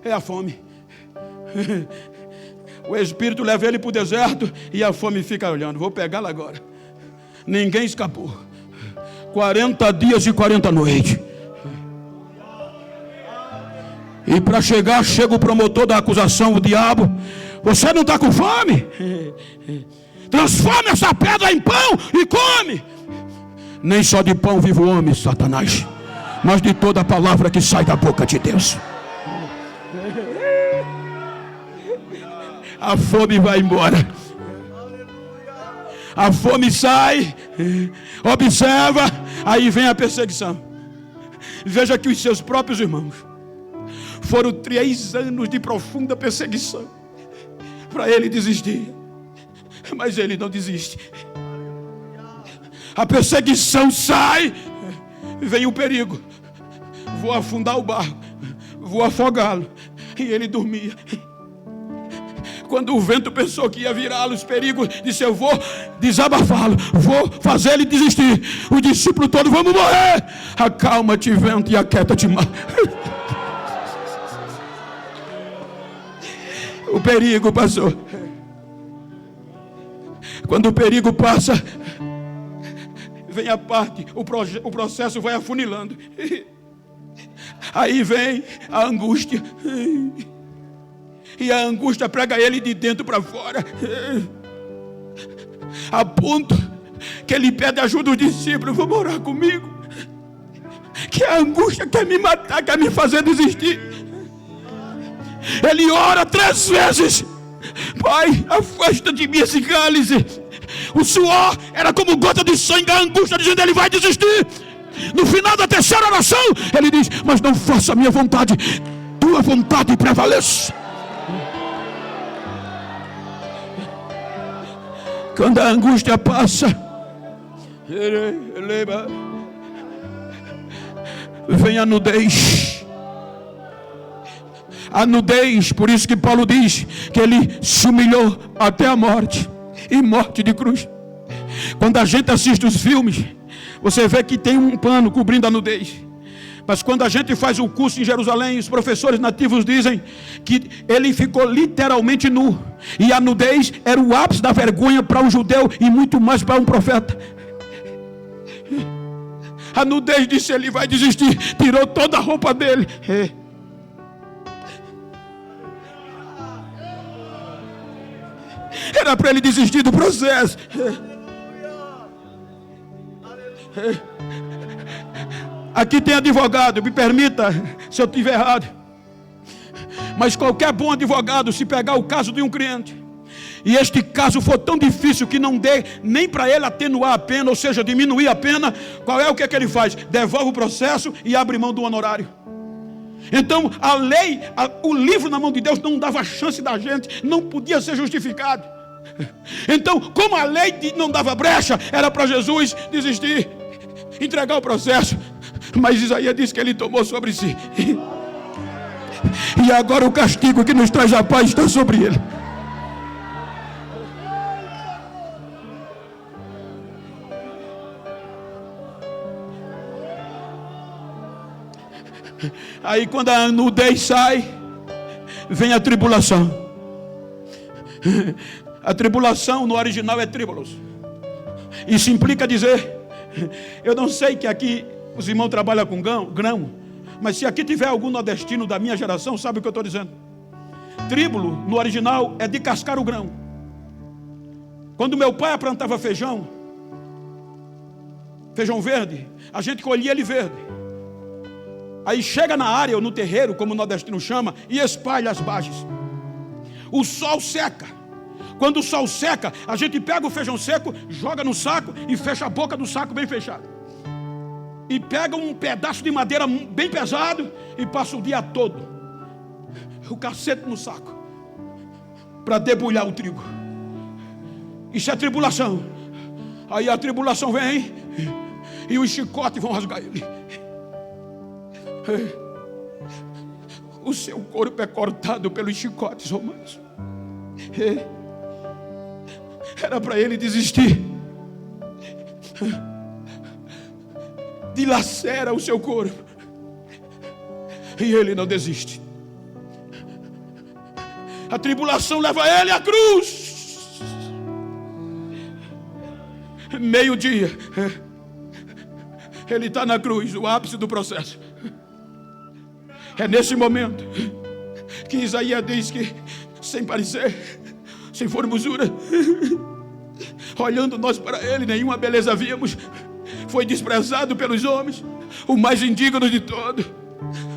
é a fome. O Espírito leva ele para o deserto e a fome fica olhando, vou pegá-la agora. Ninguém escapou, 40 dias e 40 noites. E para chegar, chega o promotor da acusação, o diabo, você não está com fome? Transforma essa pedra em pão e come. Nem só de pão vive o homem, Satanás, mas de toda a palavra que sai da boca de Deus. A fome vai embora, a fome sai, observa, aí vem a perseguição. Veja que os seus próprios irmãos foram 3 anos de profunda perseguição para ele desistir, mas ele não desiste. A perseguição sai, vem o perigo, vou afundar o barco, vou afogá-lo, e ele dormia. Quando o vento pensou que ia virá-lo, os perigos, disse, eu vou desabafá-lo, vou fazer ele desistir. O discípulo todo, vamos morrer. Acalma-te, vento, e aquieta-te mar. O perigo passou. Quando o perigo passa, vem a parte, o processo vai afunilando. Aí vem a angústia. E a angústia prega ele de dentro para fora, a ponto que ele pede ajuda aos discípulos: vão orar comigo, que a angústia quer me matar, quer me fazer desistir. Ele ora 3 vezes: Pai, afasta de mim esse cálice. O suor era como gota de sangue, a angústia dizendo: ele vai desistir. No final da 3ª oração, ele diz: mas não faça a minha vontade, tua vontade prevaleça. Quando a angústia passa, vem a nudez. A nudez, por isso que Paulo diz que ele se humilhou até a morte, e morte de cruz. Quando a gente assiste os filmes, você vê que tem um pano cobrindo a nudez. Mas quando a gente faz o curso em Jerusalém, os professores nativos dizem que ele ficou literalmente nu. E a nudez era o ápice da vergonha para um judeu e muito mais para um profeta. A nudez disse: ele vai desistir. Tirou toda a roupa dele. Era para ele desistir do processo. Aqui tem advogado, me permita se eu estiver errado, mas qualquer bom advogado, se pegar o caso de um cliente, e este caso for tão difícil que não dê nem para ele atenuar a pena, ou seja, diminuir a pena, qual é o que é que ele faz? Devolve o processo e abre mão do honorário. Então a lei, o livro na mão de Deus não dava chance da gente, não podia ser justificado. Então, como a lei não dava brecha, era para Jesus desistir, entregar o processo. Mas Isaías diz que ele tomou sobre si, e agora o castigo que nos traz a paz está sobre ele. Aí quando a nudez sai, vem a tribulação. A tribulação no original é tríbulos. Isso implica dizer, eu não sei que aqui os irmãos trabalham com grão, mas se aqui tiver algum nordestino da minha geração, sabe o que eu estou dizendo? Tríbulo no original é de cascar o grão. Quando meu pai plantava feijão verde, a gente colhia ele verde. Aí chega na área ou no terreiro, como o nordestino chama, e espalha as bages. O sol seca. Quando o sol seca, a gente pega o feijão seco, joga no saco e fecha a boca do saco bem fechada. E pega um pedaço de madeira bem pesado e passa o dia todo, o cacete no saco, para debulhar o trigo. Isso é tribulação. Aí a tribulação vem e os chicotes vão rasgar ele. O seu corpo é cortado pelos chicotes romanos. Era para ele desistir. Dilacera o seu corpo, e ele não desiste. A tribulação leva ele à cruz. Meio-dia, ele está na cruz, o ápice do processo. É nesse momento que Isaías diz que, sem parecer, sem formosura, olhando nós para ele, nenhuma beleza víamos. Foi desprezado pelos homens, o mais indigno de todos,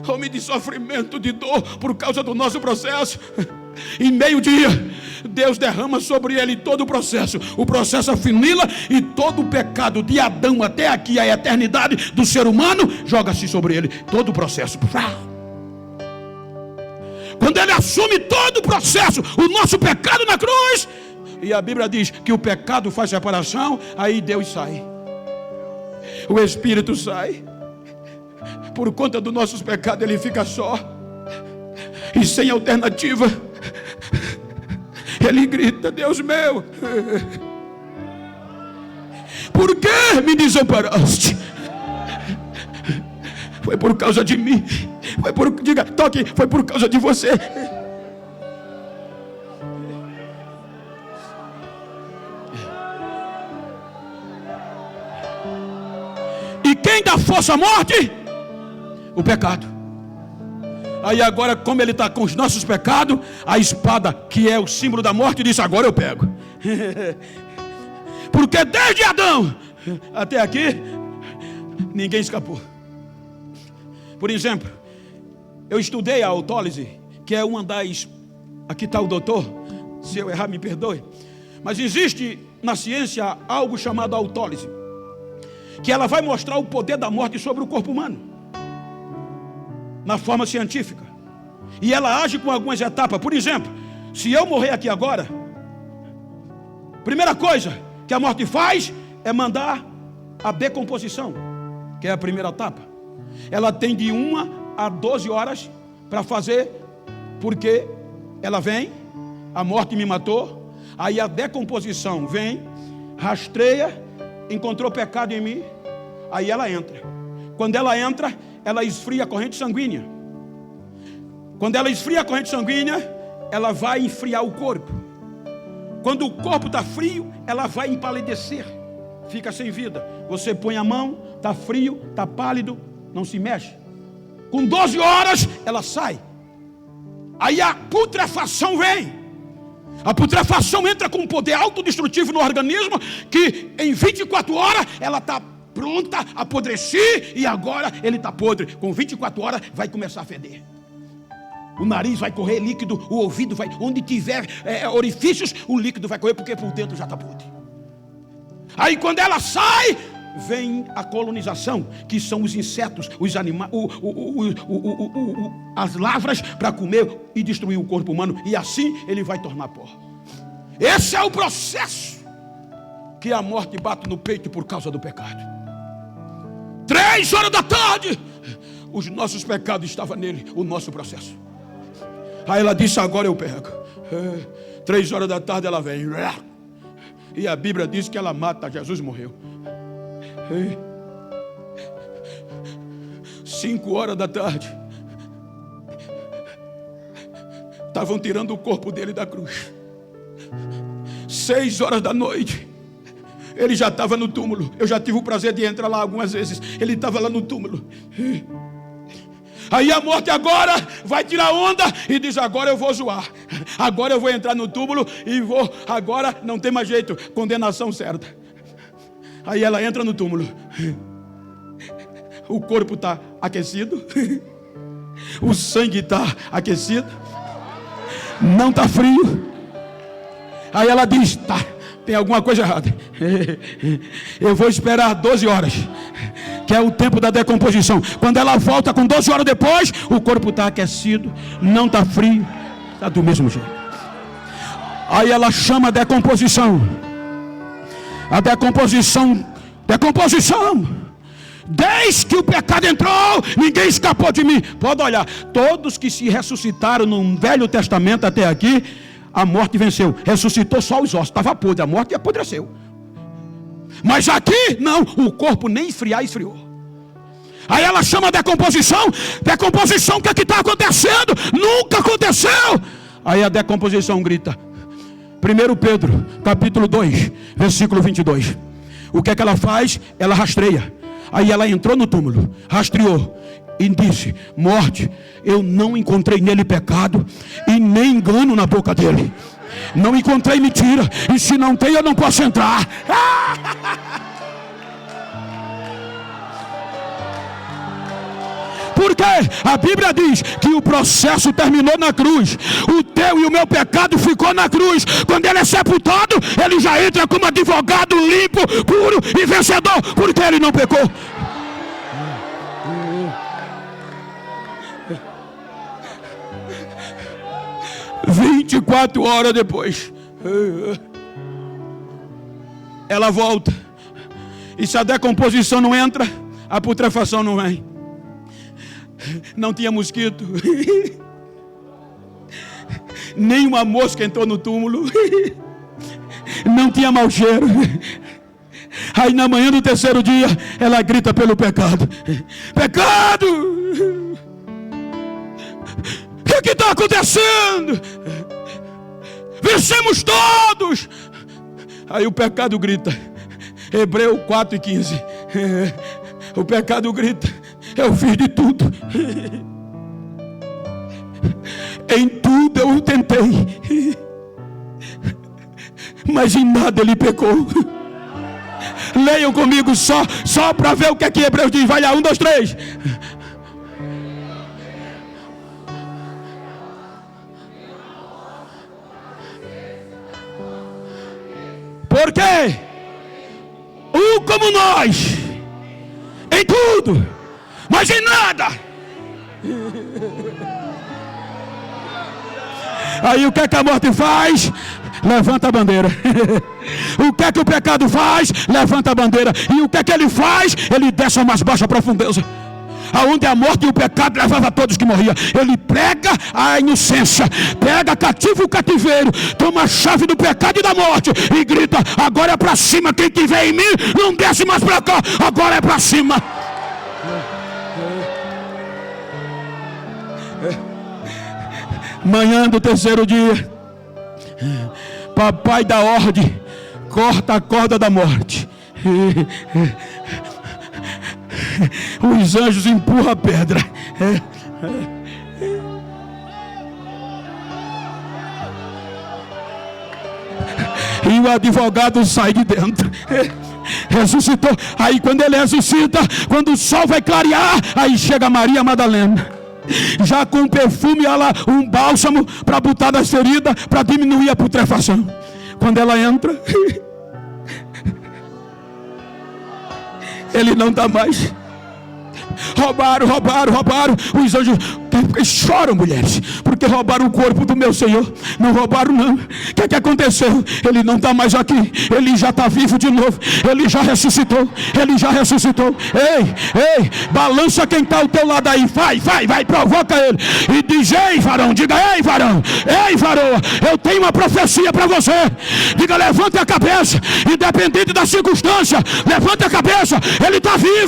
homem de sofrimento, de dor, por causa do nosso processo. Em meio-dia, Deus derrama sobre ele todo o processo afunila, e todo o pecado de Adão até aqui, a eternidade do ser humano, joga-se sobre ele, todo o processo. Quando ele assume todo o processo, o nosso pecado na cruz, e a Bíblia diz que o pecado faz separação, aí Deus sai. O Espírito sai. Por conta dos nossos pecados, ele fica só e sem alternativa. Ele grita: Deus meu, por que me desamparaste? Foi por causa de mim. Diga, toque, foi por causa de você. E quem dá força à morte? O pecado. Aí agora, como ele está com os nossos pecados, a espada, que é o símbolo da morte, disse: agora eu pego. Porque desde Adão até aqui, ninguém escapou. Por exemplo, eu estudei a autólise, que é uma das... Aqui está o doutor, se eu errar me perdoe. Mas existe na ciência algo chamado autólise, que ela vai mostrar o poder da morte sobre o corpo humano, na forma científica. E ela age com algumas etapas. Por exemplo, se eu morrer aqui agora, primeira coisa que a morte faz é mandar a decomposição, que é a primeira etapa. Ela tem de 1 a 12 horas para fazer, porque ela vem, a morte me matou, aí a decomposição vem, rastreia, encontrou pecado em mim, aí ela entra. Quando ela entra, ela esfria a corrente sanguínea. Quando ela esfria a corrente sanguínea, ela vai enfriar o corpo. Quando o corpo está frio, ela vai empalidecer, fica sem vida. Você põe a mão, está frio, está pálido, não se mexe. Com 12 horas, ela sai. Aí a putrefação vem. A putrefação entra com um poder autodestrutivo no organismo, que em 24 horas ela está pronta a apodrecer, e agora ele está podre. Com 24 horas vai começar a feder. O nariz vai correr líquido, o ouvido vai, onde tiver orifícios, o líquido vai correr, porque por dentro já está podre. Aí quando ela sai, vem a colonização, que são os insetos, os animais, as lavras para comer e destruir o corpo humano, e assim ele vai tornar pó. Esse é o processo que a morte bate no peito por causa do pecado. 3 horas da tarde, os nossos pecados estavam nele, o nosso processo. Aí ela disse: agora eu pego. 3 horas da tarde ela vem, e a Bíblia diz que ela mata. Jesus morreu. 5 horas da tarde, estavam tirando o corpo dele da cruz. 6 horas da noite, ele já estava no túmulo. Eu já tive o prazer de entrar lá algumas vezes. Ele estava lá no túmulo. Aí a morte agora vai tirar onda e diz: agora eu vou zoar, agora eu vou entrar no túmulo e vou, agora não tem mais jeito, condenação certa. Aí ela entra no túmulo, o corpo está aquecido, o sangue está aquecido, não está frio. Aí ela diz: tá, tem alguma coisa errada. Eu vou esperar 12 horas, que é o tempo da decomposição. Quando ela volta com 12 horas depois, o corpo está aquecido, não está frio, está do mesmo jeito. Aí ela chama a decomposição. A decomposição. Desde que o pecado entrou, ninguém escapou de mim. Pode olhar, todos que se ressuscitaram no Velho Testamento até aqui, a morte venceu. Ressuscitou só os ossos, estava podre, a morte apodreceu. Mas aqui, não, o corpo nem esfriar, esfriou. Aí ela chama a decomposição. Decomposição, o que está acontecendo? Nunca aconteceu. Aí a decomposição grita. 1 Pedro, capítulo 2, versículo 22. O que é que ela faz? Ela rastreia. Aí ela entrou no túmulo, rastreou e disse: morte, eu não encontrei nele pecado e nem engano na boca dele. Não encontrei mentira, e se não tem, eu não posso entrar. Porque a Bíblia diz que o processo terminou na cruz. O teu e o meu pecado ficou na cruz. Quando ele é sepultado, ele já entra como advogado limpo, puro e vencedor, porque ele não pecou. – 24 horas depois, ela volta. E se a decomposição não entra, a putrefação não vem. Não tinha mosquito, nenhuma mosca entrou no túmulo, não tinha mau cheiro. Aí na manhã do 3º dia, ela grita pelo pecado: pecado, o que está acontecendo? Vencemos todos. Aí o pecado grita, Hebreu 4:15, o pecado grita: eu fiz de tudo. Em tudo eu o tentei, mas em nada ele pecou. Leiam comigo só para ver o que é que Hebreus diz. Vai lá, 1, 2, 3. Porque como nós, em tudo, mas em nada. Aí o que é que a morte faz? Levanta a bandeira. O que é que o pecado faz? Levanta a bandeira. E o que é que ele faz? Ele desce a mais baixa profundeza, aonde a morte e o pecado levava todos que morriam. Ele prega a inocência, pega cativo o cativeiro, toma a chave do pecado e da morte e grita: agora é para cima, quem tiver em mim não desce mais para cá, agora é para cima. Manhã do terceiro dia, papai da ordem corta a corda da morte. Os anjos empurram a pedra. E o advogado sai de dentro. Ressuscitou. Aí quando ele ressuscita, quando o sol vai clarear, aí chega Maria Madalena, já com perfume, ela, um bálsamo para botar nas feridas, para diminuir a putrefação. Quando ela entra, ele não está mais. Roubaram. Os anjos choram, mulheres, porque roubaram o corpo do meu Senhor. Não roubaram, não. O que aconteceu? Ele não está mais aqui. Ele já está vivo de novo. Ele já ressuscitou. Ei, balança quem está ao teu lado aí. Vai, provoca ele. E diz: ei, varão, diga: ei, varão, ei, varoa, eu tenho uma profecia para você. Diga: levante a cabeça, independente da circunstância. Levante a cabeça. Ele está vivo.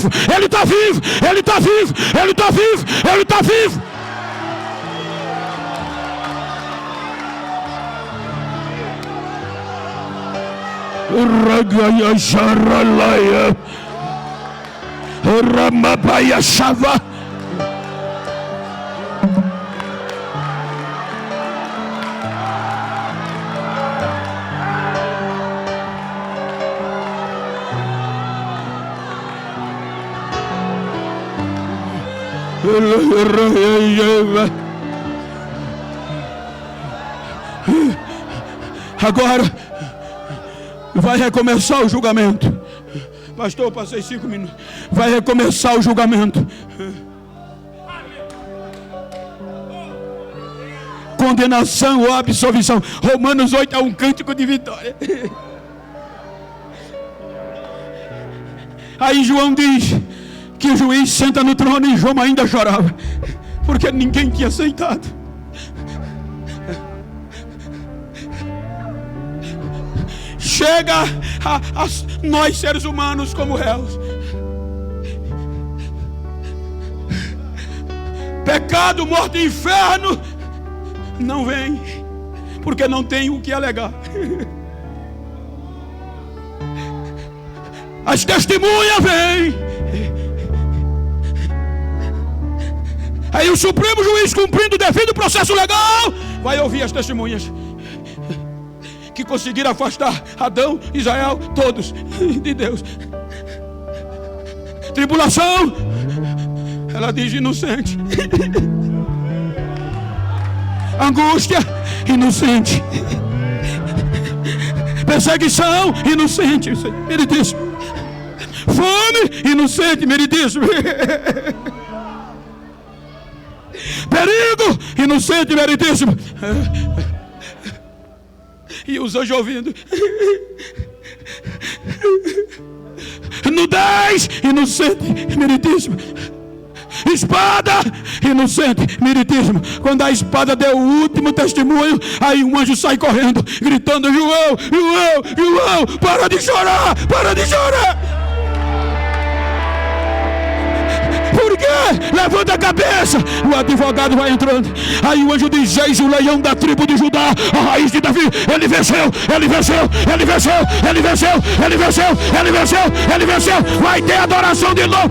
Ragaya Sharalaya Ramabaya Shava. Agora vai recomeçar o julgamento. Pastor, eu passei 5 minutos. Vai recomeçar o julgamento. Condenação ou absolvição. Romanos 8 é um cântico de vitória. Aí João diz que o juiz senta no trono e João ainda chorava, porque ninguém tinha aceitado. Chega a nós seres humanos como réus. Pecado, morte e inferno não vem, porque não tem o que alegar. As testemunhas vêm. Aí o Supremo Juiz, cumprindo o devido processo legal, vai ouvir as testemunhas que conseguiram afastar Adão, Israel, todos de Deus. Tribulação, ela diz: inocente. Angústia, inocente. Perseguição, inocente, meritíssimo. Fome, inocente, meritíssimo. Perigo, inocente, meritíssimo. E os anjos ouvindo. Nudez, inocente, meritíssimo. Espada, inocente, meritíssimo. Quando a espada deu o último testemunho, aí um anjo sai correndo, gritando: João, para de chorar. Por quê? Levanta a cabeça. O advogado vai entrando. Aí o anjo diz: eis o leão da tribo de Judá, a raiz de Davi. Ele venceu. Vai ter adoração de novo.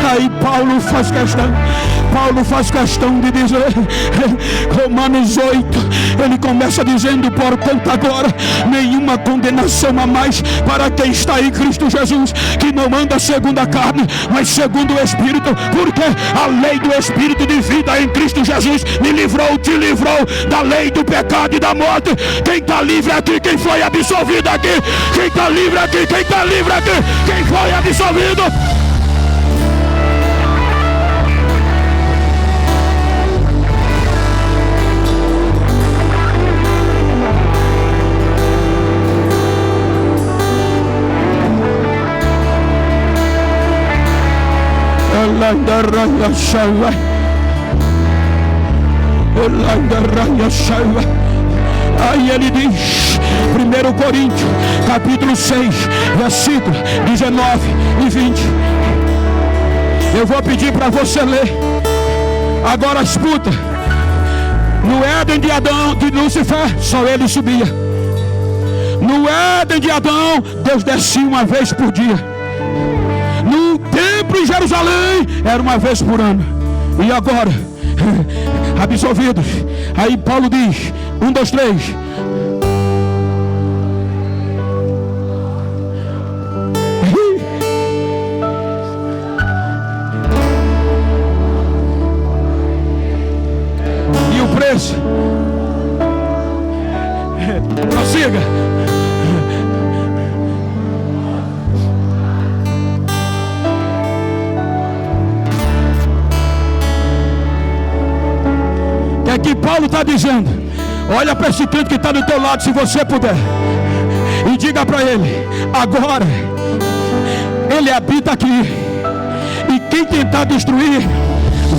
Aí Paulo faz questão de dizer, Romanos 8, ele começa dizendo: portanto agora nenhuma condenação há mais para quem está em Cristo Jesus, que não anda segundo a carne, mas segundo o Espírito, porque a lei do Espírito de vida em Cristo Jesus me livrou, te livrou da lei do pecado e da morte. Quem está livre aqui? Quem foi absolvido aqui? Quem está livre aqui? Quem está livre aqui? Quem foi absolvido? Aí ele diz, 1 Coríntios capítulo 6, versículo 19 e 20. Eu vou pedir para você ler. Agora escuta. No Éden de Adão, de Lúcifer, só ele subia. No Éden de Adão, Deus descia uma vez por dia. No templo em Jerusalém, era uma vez por ano. E agora, absolvidos. Aí Paulo diz, 1, 2, 3. E o preço? Prossiga. Que Paulo está dizendo, olha para esse crente que está do teu lado, se você puder, e diga para ele, agora ele habita aqui, e quem tentar destruir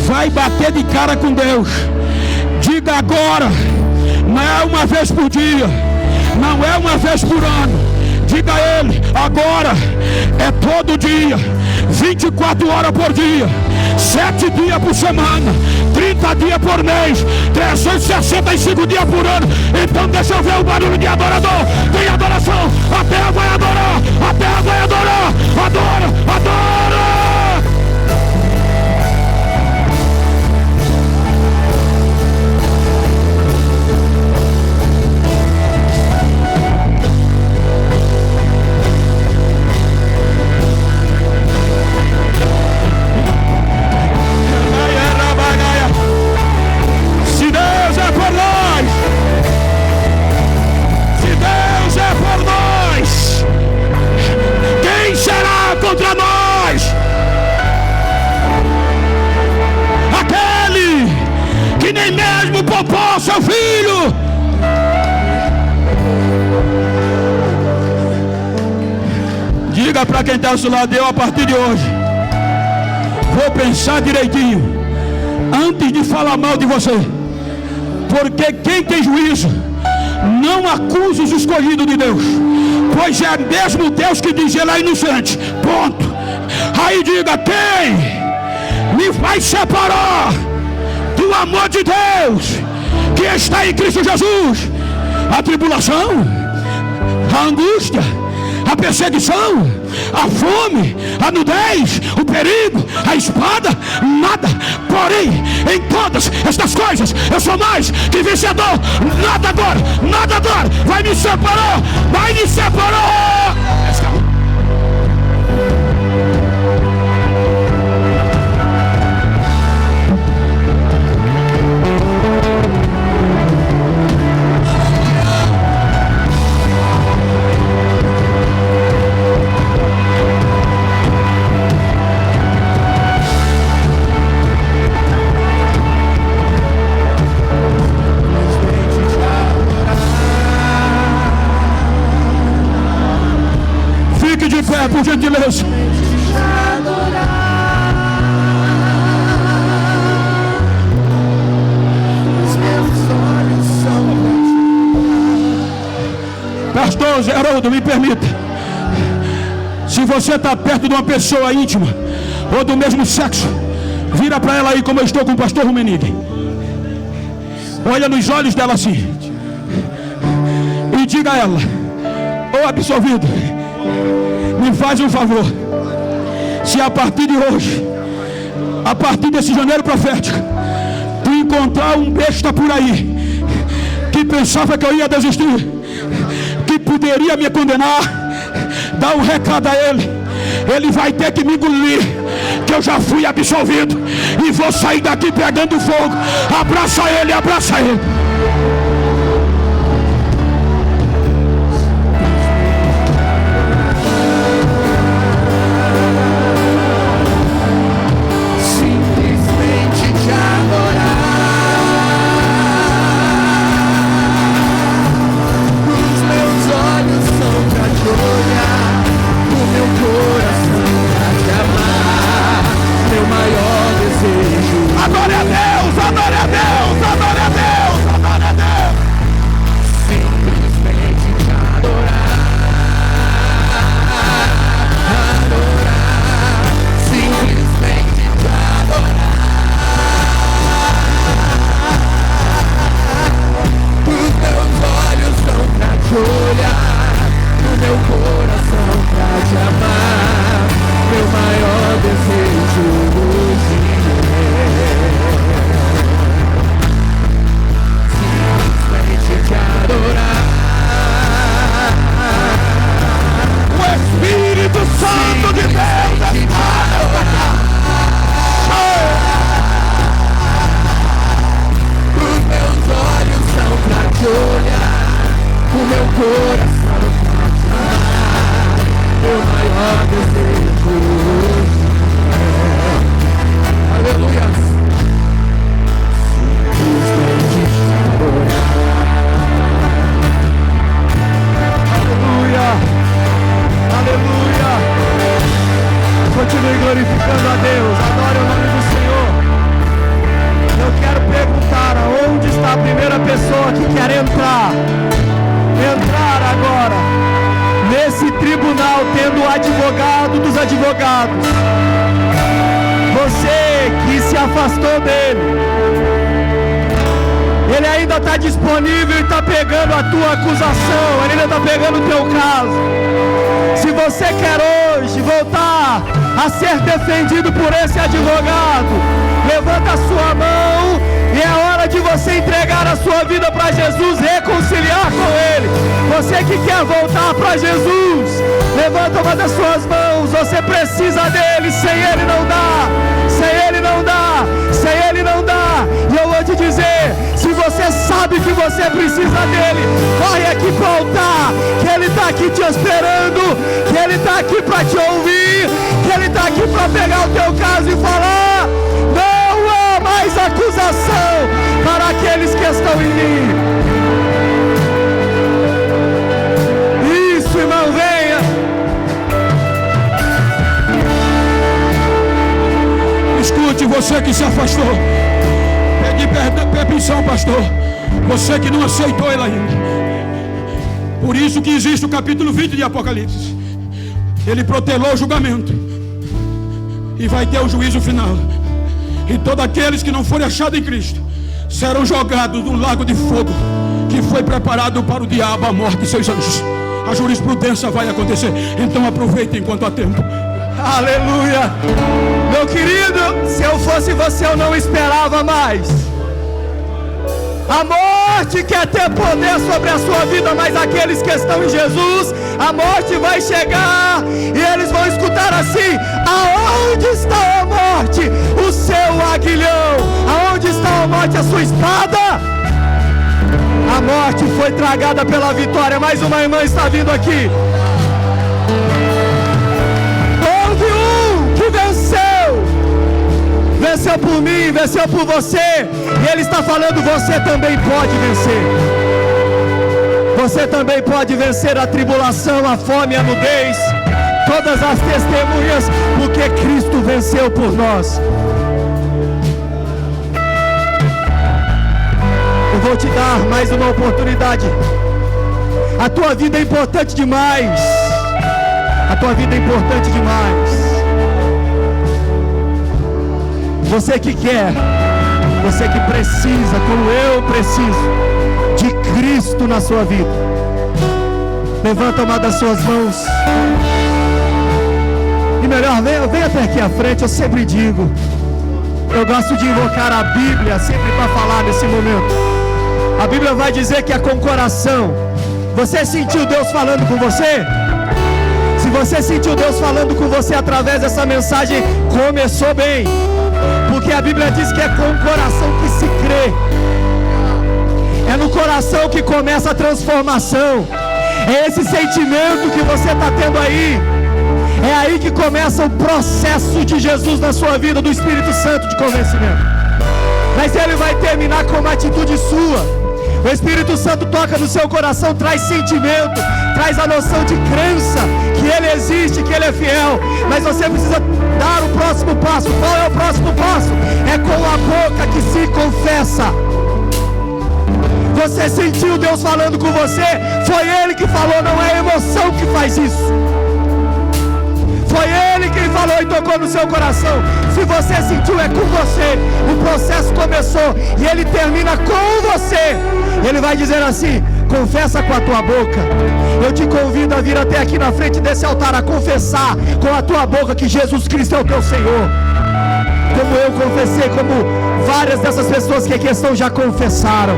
vai bater de cara com Deus. Diga agora, não é uma vez por dia, não é uma vez por ano. Diga a ele, agora é todo dia, 24 horas por dia, 7 dias por semana, 30 dias por mês, 365 dias por ano. Então deixa eu ver o barulho de adorador. Tem adoração, a terra vai adorar, a terra vai adorar. Adora, adora. Contra nós, aquele que nem mesmo poupou seu filho. Diga para quem está ao seu lado, eu a partir de hoje vou pensar direitinho antes de falar mal de você, porque quem tem juízo não acusa os escolhidos de Deus, pois é mesmo Deus que diz ele é inocente, ponto. Aí diga, quem me vai separar do amor de Deus que está em Cristo Jesus? A tribulação, a angústia, a perseguição, a fome, a nudez, o perigo, a espada, nada. Porém, em todas estas coisas eu sou mais que vencedor. Nada agora vai me separar, vai me separar. De pé, por gentileza. Pastor Geraldo, me permita. Se você está perto de uma pessoa íntima ou do mesmo sexo, vira para ela aí como eu estou com o pastor Rumenig. Olha nos olhos dela assim e diga a ela: Ô absolvido, me faz um favor. Se a partir de hoje, a partir desse janeiro profético, tu encontrar um besta por aí que pensava que eu ia desistir, que poderia me condenar, dá um recado a ele. Ele vai ter que me engolir, que eu já fui absolvido e vou sair daqui pegando fogo. Abraça ele, abraça ele. Adore a Deus, adore a Deus, adore a Deus, adore a Deus. Simplesmente te adorar, adorar, simplesmente te adorar. Os meus olhos são pra te olhar, o meu coração pra te amar, meu maior desejo hoje. Te adorar. O Espírito Santo de Deus está nesta casa. Os meus olhos são pra te olhar, o meu coração pra te amar, meu maior desejo hoje é, aleluia, simplesmente te adorar. Aleluia. Continue glorificando a Deus. Adore o nome do Senhor. Eu quero perguntar aonde está a primeira pessoa que quer entrar agora nesse tribunal, tendo o advogado dos advogados. Você que se afastou dele, ele ainda está disponível e está pegando a tua acusação, ele ainda está pegando o teu caso. Se você quer hoje voltar a ser defendido por esse advogado, levanta a sua mão e é hora de você entregar a sua vida para Jesus, reconciliar com Ele. Você que quer voltar para Jesus, levanta uma das suas mãos. Você precisa dele, sem Ele não dá, sem Ele não dá, sem Ele não dá. E eu vou te dizer, se você sabe que você precisa dele, corre aqui para o altar, que Ele está aqui te esperando, que Ele está aqui para te ouvir, que Ele está aqui para pegar o teu caso e falar: não há mais acusação para aqueles que estão em mim. Isso, irmão, venha. Escute, você que se afastou, pede permissão, pastor. Você que não aceitou ele ainda. Por isso que existe o capítulo 20 de Apocalipse. Ele protelou o julgamento e vai ter o juízo final. E todos aqueles que não forem achados em Cristo serão jogados no lago de fogo que foi preparado para o diabo, a morte e seus anjos. A jurisprudência vai acontecer. Então aproveite enquanto há tempo. Aleluia. Meu querido, se eu fosse você, eu não esperava mais. A morte quer ter poder sobre a sua vida, mas aqueles que estão em Jesus, a morte vai chegar e eles vão escutar assim: aonde está a morte, o seu aguilhão? Aonde está a morte, a sua espada? A morte foi tragada pela vitória. Mais uma irmã está vindo aqui. Houve um que venceu por mim, venceu por você, e Ele está falando: você também pode vencer. Você também pode vencer a tribulação, a fome, a nudez, todas as testemunhas, porque Cristo venceu por nós. Eu vou te dar mais uma oportunidade. A tua vida é importante demais. A tua vida é importante demais. Você que quer, você que precisa, como eu preciso, de Cristo na sua vida. Levanta uma das suas mãos. E melhor, vem até aqui à frente. Eu sempre digo, eu gosto de invocar a Bíblia sempre para falar nesse momento. A Bíblia vai dizer que é com o coração. Você sentiu Deus falando com você? Se você sentiu Deus falando com você através dessa mensagem, começou bem. Porque a Bíblia diz que é com o coração que se crê. É no coração que começa a transformação. É esse sentimento que você está tendo aí. É aí que começa o processo de Jesus na sua vida, do Espírito Santo de convencimento. Mas ele vai terminar com uma atitude sua. O Espírito Santo toca no seu coração, traz sentimento, traz a noção de crença, que ele existe, que ele é fiel. Mas você precisa dar o próximo passo. Qual é o próximo passo? É com a boca que se confessa. Você sentiu Deus falando com você? Foi Ele que falou, não é a emoção que faz isso. Foi Ele que falou e tocou no seu coração. Se você sentiu, é com você. O processo começou e Ele termina com você. Ele vai dizer assim: confessa com a tua boca. Eu te convido a vir até aqui na frente desse altar, a confessar com a tua boca que Jesus Cristo é o teu Senhor. Como eu confessei, como várias dessas pessoas que aqui estão já confessaram.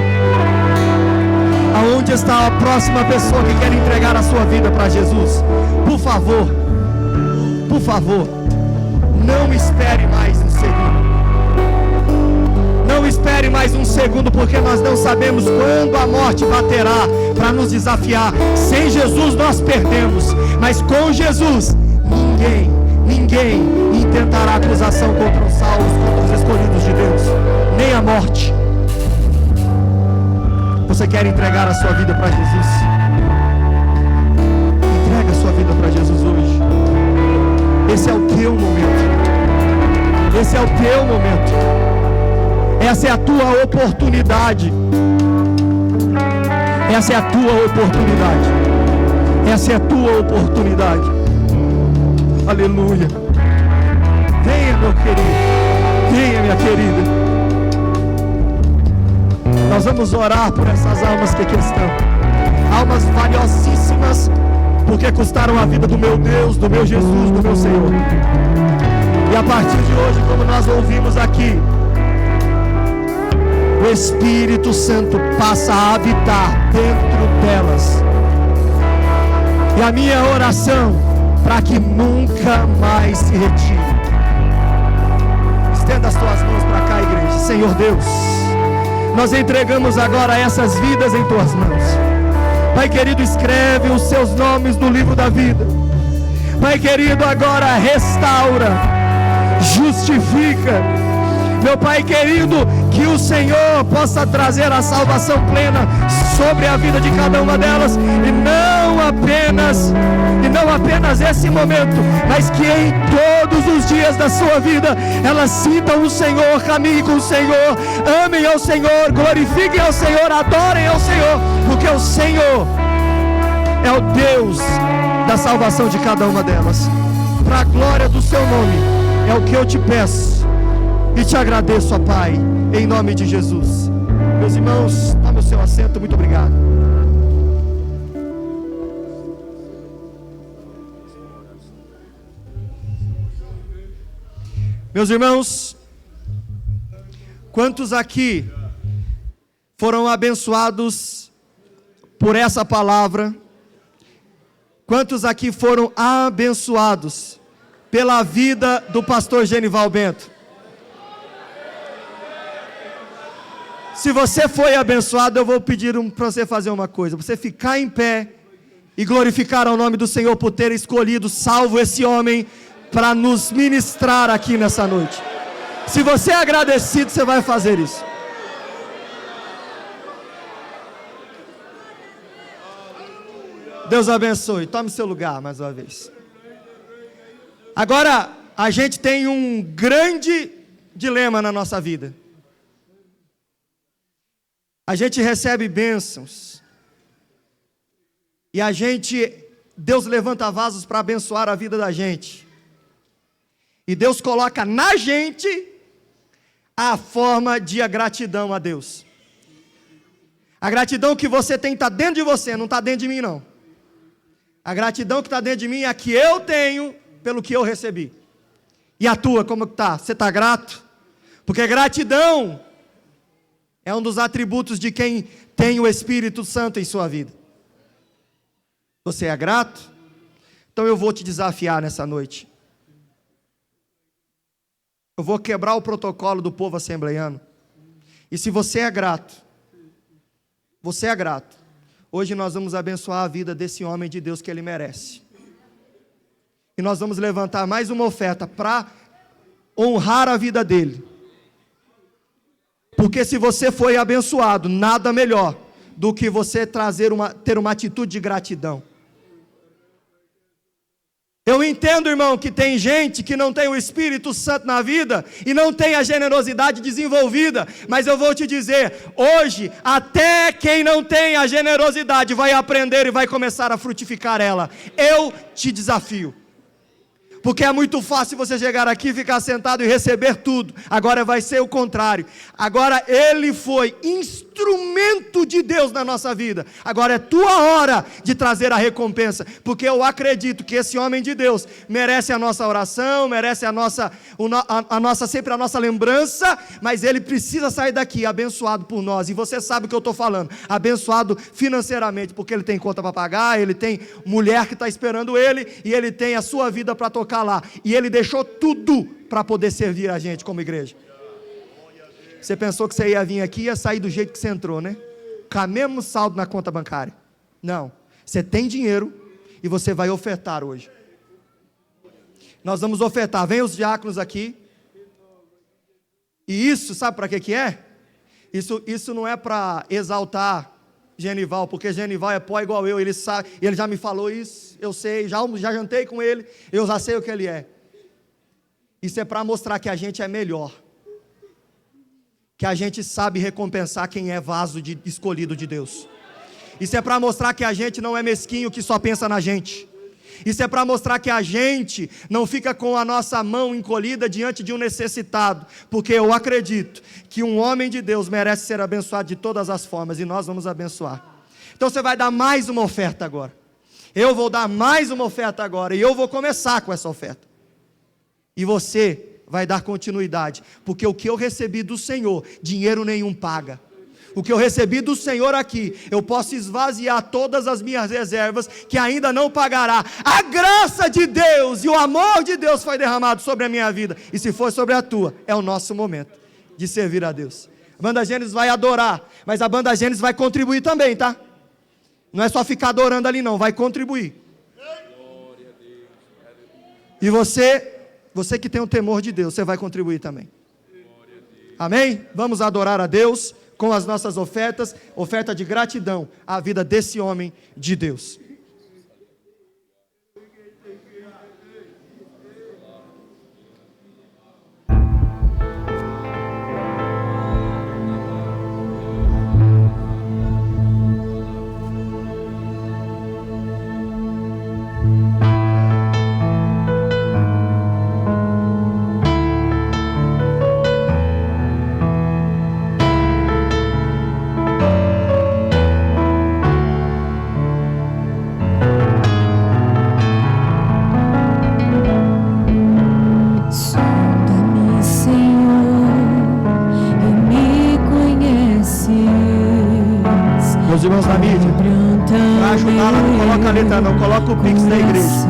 Aonde está a próxima pessoa que quer entregar a sua vida para Jesus? Por favor, não espere mais um segundo. Não espere mais um segundo, porque nós não sabemos quando a morte baterá para nos desafiar. Sem Jesus nós perdemos, mas com Jesus ninguém intentará acusação contra os salvos, contra os escolhidos de Deus, nem a morte. Você quer entregar a sua vida para Jesus? Entrega a sua vida para Jesus hoje. Esse é o teu momento. Esse é o teu momento. Essa é a tua oportunidade. Essa é a tua oportunidade. Essa é a tua oportunidade. Aleluia. Venha, meu querido. Venha, minha querida. Nós vamos orar por essas almas que aqui estão. Almas valiosíssimas, porque custaram a vida do meu Deus, do meu Jesus, do meu Senhor. E a partir de hoje, como nós ouvimos aqui, o Espírito Santo passa a habitar dentro delas. E a minha oração, para que nunca mais se retire. Estenda as tuas mãos para cá, igreja. Senhor Deus, nós entregamos agora essas vidas em tuas mãos. Pai querido, escreve os seus nomes no livro da vida. Pai querido, agora restaura, justifica. Meu Pai querido, que o Senhor possa trazer a salvação plena sobre a vida de cada uma delas, e não apenas esse momento, mas que em todos os dias da sua vida elas sintam o Senhor, caminhem com o Senhor, amem ao Senhor, glorifiquem ao Senhor, adorem ao Senhor, porque o Senhor é o Deus da salvação de cada uma delas. Para a glória do seu nome é o que eu te peço e te agradeço, ó Pai, em nome de Jesus. Meus irmãos, tome o seu assento. Muito obrigado. Meus irmãos, quantos aqui foram abençoados por essa palavra? Quantos aqui foram abençoados pela vida do pastor Genival Bento? Se você foi abençoado, eu vou pedir para você fazer uma coisa: você ficar em pé e glorificar ao nome do Senhor por ter escolhido, salvo esse homem para nos ministrar aqui nessa noite. Se você é agradecido, você vai fazer isso. Deus abençoe. Tome seu lugar mais uma vez. Agora, a gente tem um grande dilema na nossa vida. A gente recebe bênçãos. E Deus levanta vasos para abençoar a vida da gente. E Deus coloca na gente a forma de gratidão a Deus. A gratidão que você tem está dentro de você, não está dentro de mim não. A gratidão que está dentro de mim é a que eu tenho pelo que eu recebi. E a tua, como está? Você está grato? Porque gratidão é um dos atributos de quem tem o Espírito Santo em sua vida. Você é grato? Então eu vou te desafiar nessa noite. Eu vou quebrar o protocolo do povo assembleiano. E se você é grato, hoje nós vamos abençoar a vida desse homem de Deus que ele merece. E nós vamos levantar mais uma oferta para honrar a vida dele. Porque se você foi abençoado, nada melhor do que você ter uma atitude de gratidão. Eu entendo, irmão, que tem gente que não tem o Espírito Santo na vida e não tem a generosidade desenvolvida, mas eu vou te dizer, hoje, até quem não tem a generosidade vai aprender e vai começar a frutificar ela. Eu te desafio. Porque é muito fácil você chegar aqui, ficar sentado e receber tudo. Agora vai ser o contrário. Agora ele foi instrumento de Deus na nossa vida. Agora é tua hora de trazer a recompensa. Porque eu acredito que esse homem de Deus merece a nossa oração, merece sempre a nossa lembrança. Mas ele precisa sair daqui abençoado por nós. E você sabe o que eu estou falando. Abençoado financeiramente. Porque ele tem conta para pagar, ele tem mulher que está esperando ele. E ele tem a sua vida para tocar lá, e ele deixou tudo para poder servir a gente como igreja. Você pensou que você ia vir aqui e ia sair do jeito que você entrou, né? Com o mesmo saldo na conta bancária. Não, você tem dinheiro e você vai ofertar hoje. Nós vamos ofertar, vem os diáconos aqui. E isso, sabe para que é? Isso não é para exaltar Genival, porque Genival é pó igual eu, ele sabe, ele já me falou isso, eu sei, já jantei com ele, eu já sei o que ele é. Isso é para mostrar que a gente é melhor, que a gente sabe recompensar quem é vaso escolhido de Deus. Isso é para mostrar que a gente não é mesquinho que só pensa na gente. Isso é para mostrar que a gente não fica com a nossa mão encolhida diante de um necessitado, porque eu acredito que um homem de Deus merece ser abençoado de todas as formas, e nós vamos abençoar. Então você vai dar mais uma oferta agora. Eu vou dar mais uma oferta agora, e eu vou começar com essa oferta. E você vai dar continuidade, porque o que eu recebi do Senhor, dinheiro nenhum paga. O que eu recebi do Senhor aqui, eu posso esvaziar todas as minhas reservas, que ainda não pagará. A graça de Deus e o amor de Deus foi derramado sobre a minha vida, e se for sobre a tua, é o nosso momento de servir a Deus. A banda Gênesis vai adorar, mas a banda Gênesis vai contribuir também, tá? Não é só ficar adorando ali não, vai contribuir. E você que tem o temor de Deus, você vai contribuir também. Amém? Vamos adorar a Deus com as nossas ofertas, oferta de gratidão à vida desse homem de Deus. Não coloca o Pix da igreja.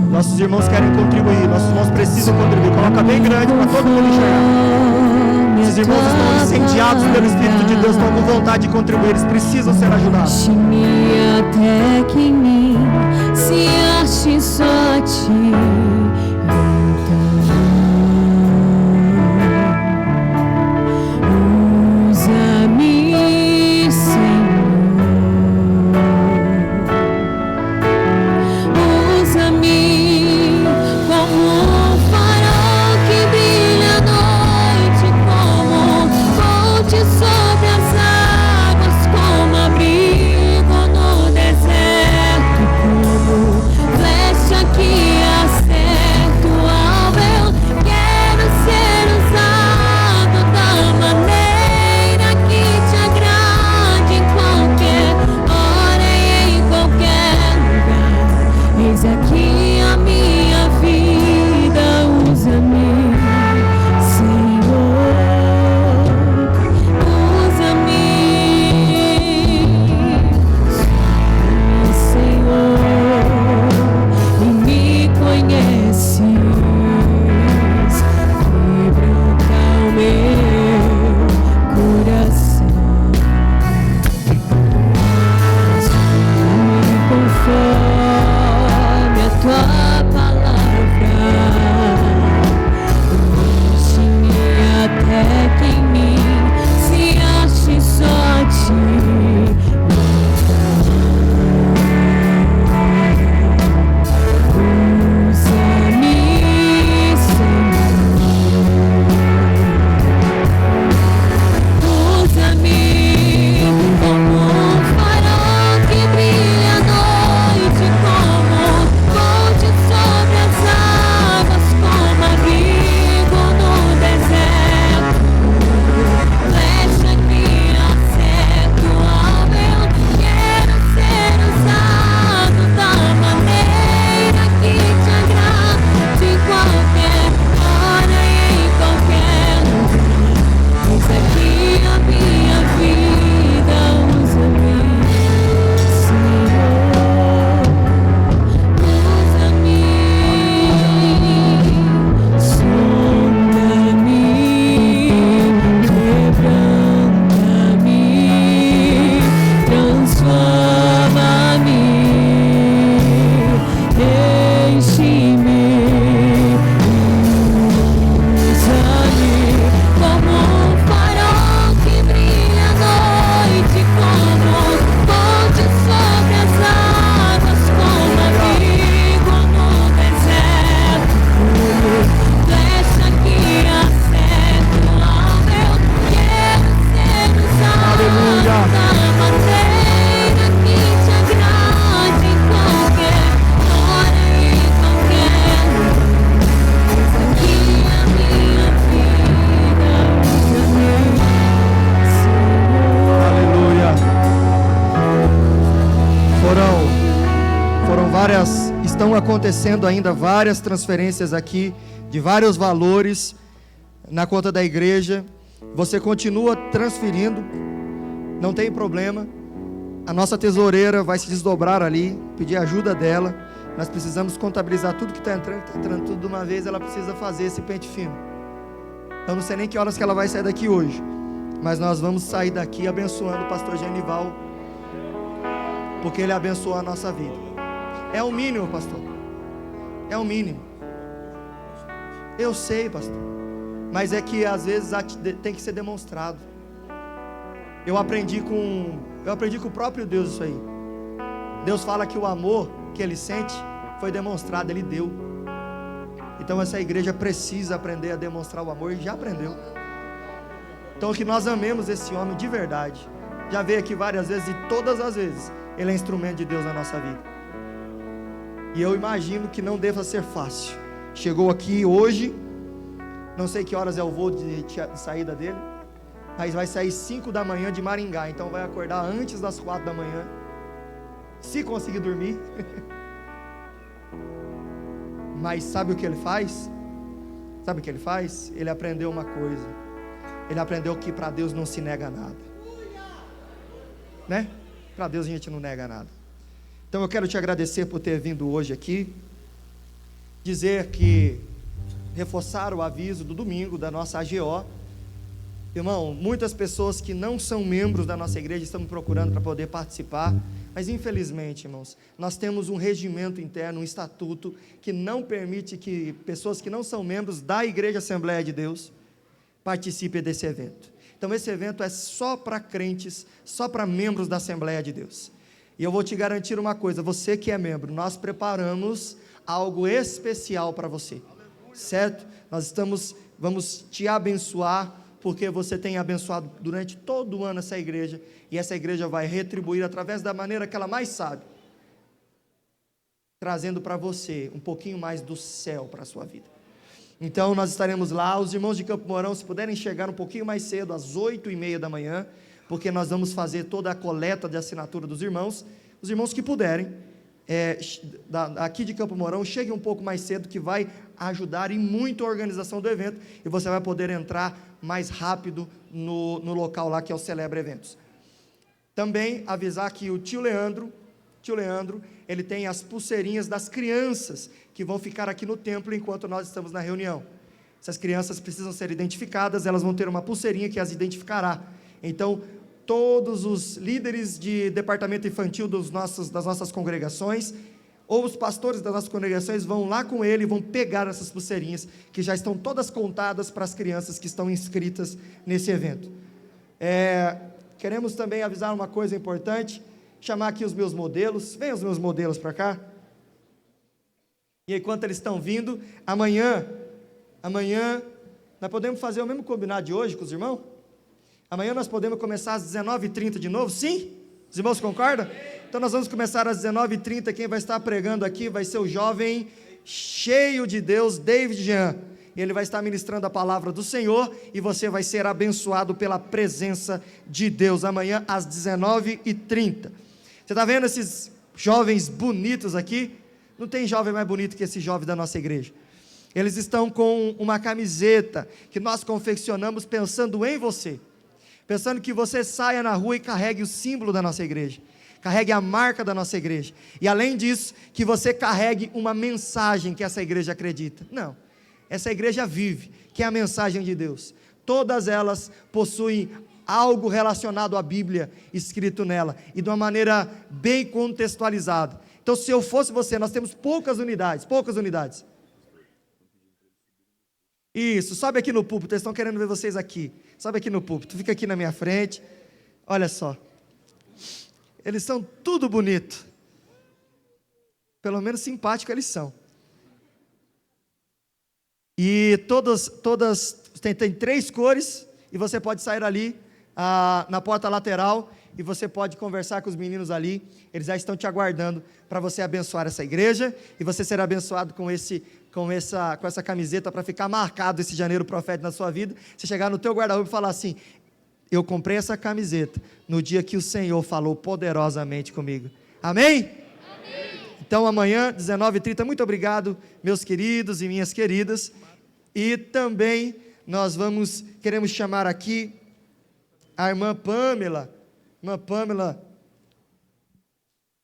Nossos irmãos querem contribuir, nossos irmãos precisam contribuir. Coloca bem grande para todo mundo enxergar. Esses irmãos estão incendiados pelo Espírito de Deus, estão com vontade de contribuir, eles precisam ser ajudados. Até que em mim se ache só a ti. Flecha que acende. Estão acontecendo ainda várias transferências aqui, de vários valores, na conta da igreja. Você continua transferindo, não tem problema. A nossa tesoureira vai se desdobrar ali, pedir ajuda dela. Nós precisamos contabilizar tudo que está entrando tudo de uma vez. Ela precisa fazer esse pente fino. Eu não sei nem que horas que ela vai sair daqui hoje, mas nós vamos sair daqui abençoando o pastor Genival, porque ele abençoou a nossa vida. É o mínimo, pastor. É o mínimo. Eu sei, pastor, mas é que às vezes tem que ser demonstrado. Eu aprendi com o próprio Deus isso aí. Deus fala que o amor que Ele sente foi demonstrado, Ele deu. Então essa igreja precisa aprender a demonstrar o amor, e já aprendeu. Então que nós amemos esse homem de verdade. Já veio aqui várias vezes, e todas as vezes ele é instrumento de Deus na nossa vida. E eu imagino que não deva ser fácil. Chegou aqui hoje, não sei que horas é o voo de saída dele, mas vai sair 5 da manhã de Maringá, então vai acordar antes das 4 da manhã, se conseguir dormir. Mas sabe o que ele faz? Sabe o que ele faz? Ele aprendeu uma coisa. Ele aprendeu que para Deus não se nega nada, né? Para Deus a gente não nega nada. Então eu quero te agradecer por ter vindo hoje aqui, dizer que reforçar o aviso do domingo da nossa AGO. Irmão, muitas pessoas que não são membros da nossa igreja estão me procurando para poder participar, mas infelizmente, irmãos, nós temos um regimento interno, um estatuto, que não permite que pessoas que não são membros da Igreja Assembleia de Deus participem desse evento. Então esse evento é só para crentes, só para membros da Assembleia de Deus. E eu vou te garantir uma coisa, você que é membro, nós preparamos algo especial para você, certo? Vamos te abençoar, porque você tem abençoado durante todo o ano essa igreja, e essa igreja vai retribuir através da maneira que ela mais sabe, trazendo para você um pouquinho mais do céu para a sua vida. Então nós estaremos lá. Os irmãos de Campo Mourão, se puderem chegar um pouquinho mais cedo, às 8h30 da manhã, porque nós vamos fazer toda a coleta de assinatura dos irmãos. Os irmãos que puderem, aqui de Campo Mourão, cheguem um pouco mais cedo, que vai ajudar em muito a organização do evento, e você vai poder entrar mais rápido no local lá que é o Celebra Eventos. Também avisar que o tio Leandro, ele tem as pulseirinhas das crianças, que vão ficar aqui no templo enquanto nós estamos na reunião. Essas crianças precisam ser identificadas, elas vão ter uma pulseirinha que as identificará. Então, todos os líderes de departamento infantil das nossas congregações, ou os pastores das nossas congregações, vão lá com ele e vão pegar essas pulseirinhas, que já estão todas contadas para as crianças que estão inscritas nesse evento. Queremos também avisar uma coisa importante, chamar aqui os meus modelos. Venham os meus modelos para cá. E enquanto eles estão vindo, amanhã, nós podemos fazer o mesmo combinado de hoje com os irmãos? Amanhã nós podemos começar às 19h30 de novo, sim? Os irmãos concordam? Então nós vamos começar às 19h30, quem vai estar pregando aqui vai ser o jovem cheio de Deus, David Jean. Ele vai estar ministrando a palavra do Senhor, e você vai ser abençoado pela presença de Deus, amanhã às 19h30. Você está vendo esses jovens bonitos aqui? Não tem jovem mais bonito que esse jovem da nossa igreja. Eles estão com uma camiseta que nós confeccionamos pensando em você, pensando que você saia na rua e carregue o símbolo da nossa igreja, carregue a marca da nossa igreja, e além disso, que você carregue uma mensagem que essa igreja acredita. Não, essa igreja vive, que é a mensagem de Deus. Todas elas possuem algo relacionado à Bíblia escrito nela, e de uma maneira bem contextualizada. Então, se eu fosse você, nós temos poucas unidades. Isso, sobe aqui no púlpito, eles estão querendo ver vocês aqui. Sobe aqui no púlpito, fica aqui na minha frente. Olha só, eles são tudo bonito, pelo menos simpático eles são. E todas tem 3 cores, e você pode sair ali na porta lateral, e você pode conversar com os meninos ali. Eles já estão te aguardando para você abençoar essa igreja, e você será abençoado com essa camiseta, para ficar marcado esse janeiro profético na sua vida. Você chegar no teu guarda-roupa e falar assim: eu comprei essa camiseta no dia que o Senhor falou poderosamente comigo. Amém? Amém. Então amanhã, 19h30, muito obrigado, meus queridos e minhas queridas. E também nós queremos chamar aqui a irmã Pamela. Irmã Pamela,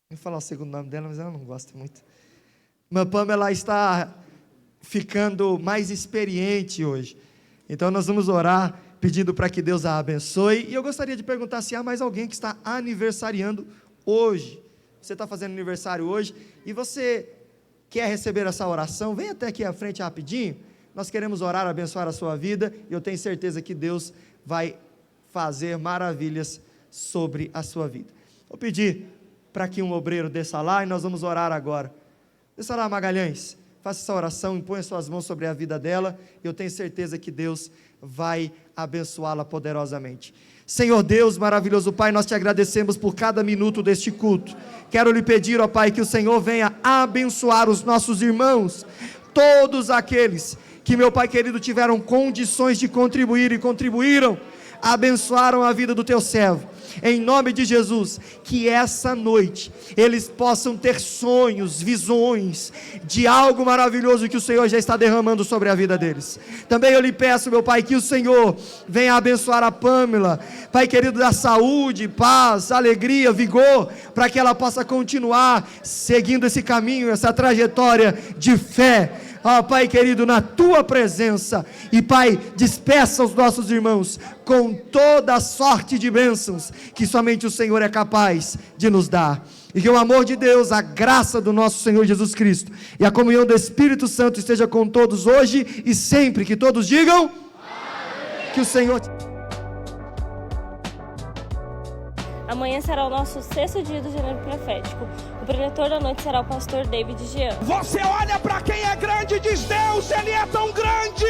vou falar o segundo nome dela, mas ela não gosta muito. Irmã Pamela está ficando mais experiente hoje. Então nós vamos orar pedindo para que Deus a abençoe. E eu gostaria de perguntar se há mais alguém que está aniversariando hoje. Você está fazendo aniversário hoje e você quer receber essa oração, vem até aqui à frente rapidinho. Nós queremos orar, abençoar a sua vida, e eu tenho certeza que Deus vai fazer maravilhas sobre a sua vida. Vou pedir para que um obreiro desça lá, e nós vamos orar agora. Desça lá, Magalhães, faça essa oração, impõe as suas mãos sobre a vida dela, e eu tenho certeza que Deus vai abençoá-la poderosamente. Senhor Deus, maravilhoso Pai, nós te agradecemos por cada minuto deste culto. Quero lhe pedir, ó Pai, que o Senhor venha abençoar os nossos irmãos, todos aqueles que, meu Pai querido, tiveram condições de contribuir e contribuíram, abençoaram a vida do teu servo. Em nome de Jesus, que essa noite eles possam ter sonhos, visões de algo maravilhoso que o Senhor já está derramando sobre a vida deles. Também eu lhe peço, meu Pai, que o Senhor venha abençoar a Pamela, Pai querido, da saúde, paz, alegria, vigor, para que ela possa continuar seguindo esse caminho, essa trajetória de fé. Ó Pai querido, na Tua presença, e Pai, despeça os nossos irmãos com toda a sorte de bênçãos que somente o Senhor é capaz de nos dar, e que o amor de Deus, a graça do nosso Senhor Jesus Cristo e a comunhão do Espírito Santo esteja com todos hoje e sempre, que todos digam amém. Que o Senhor... Amanhã será o nosso 6º dia do Janeiro Profético. O preletor da noite será o pastor David Jean. Você olha para quem é grande e diz: Deus, Ele é tão grande,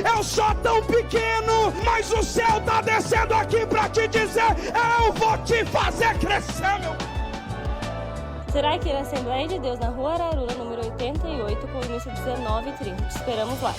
eu sou tão pequeno, mas o céu está descendo aqui para te dizer: eu vou te fazer crescer, meu. Será aqui na Assembleia de Deus, na Rua Araruna, número 88, com início às 19h30. Te esperamos lá.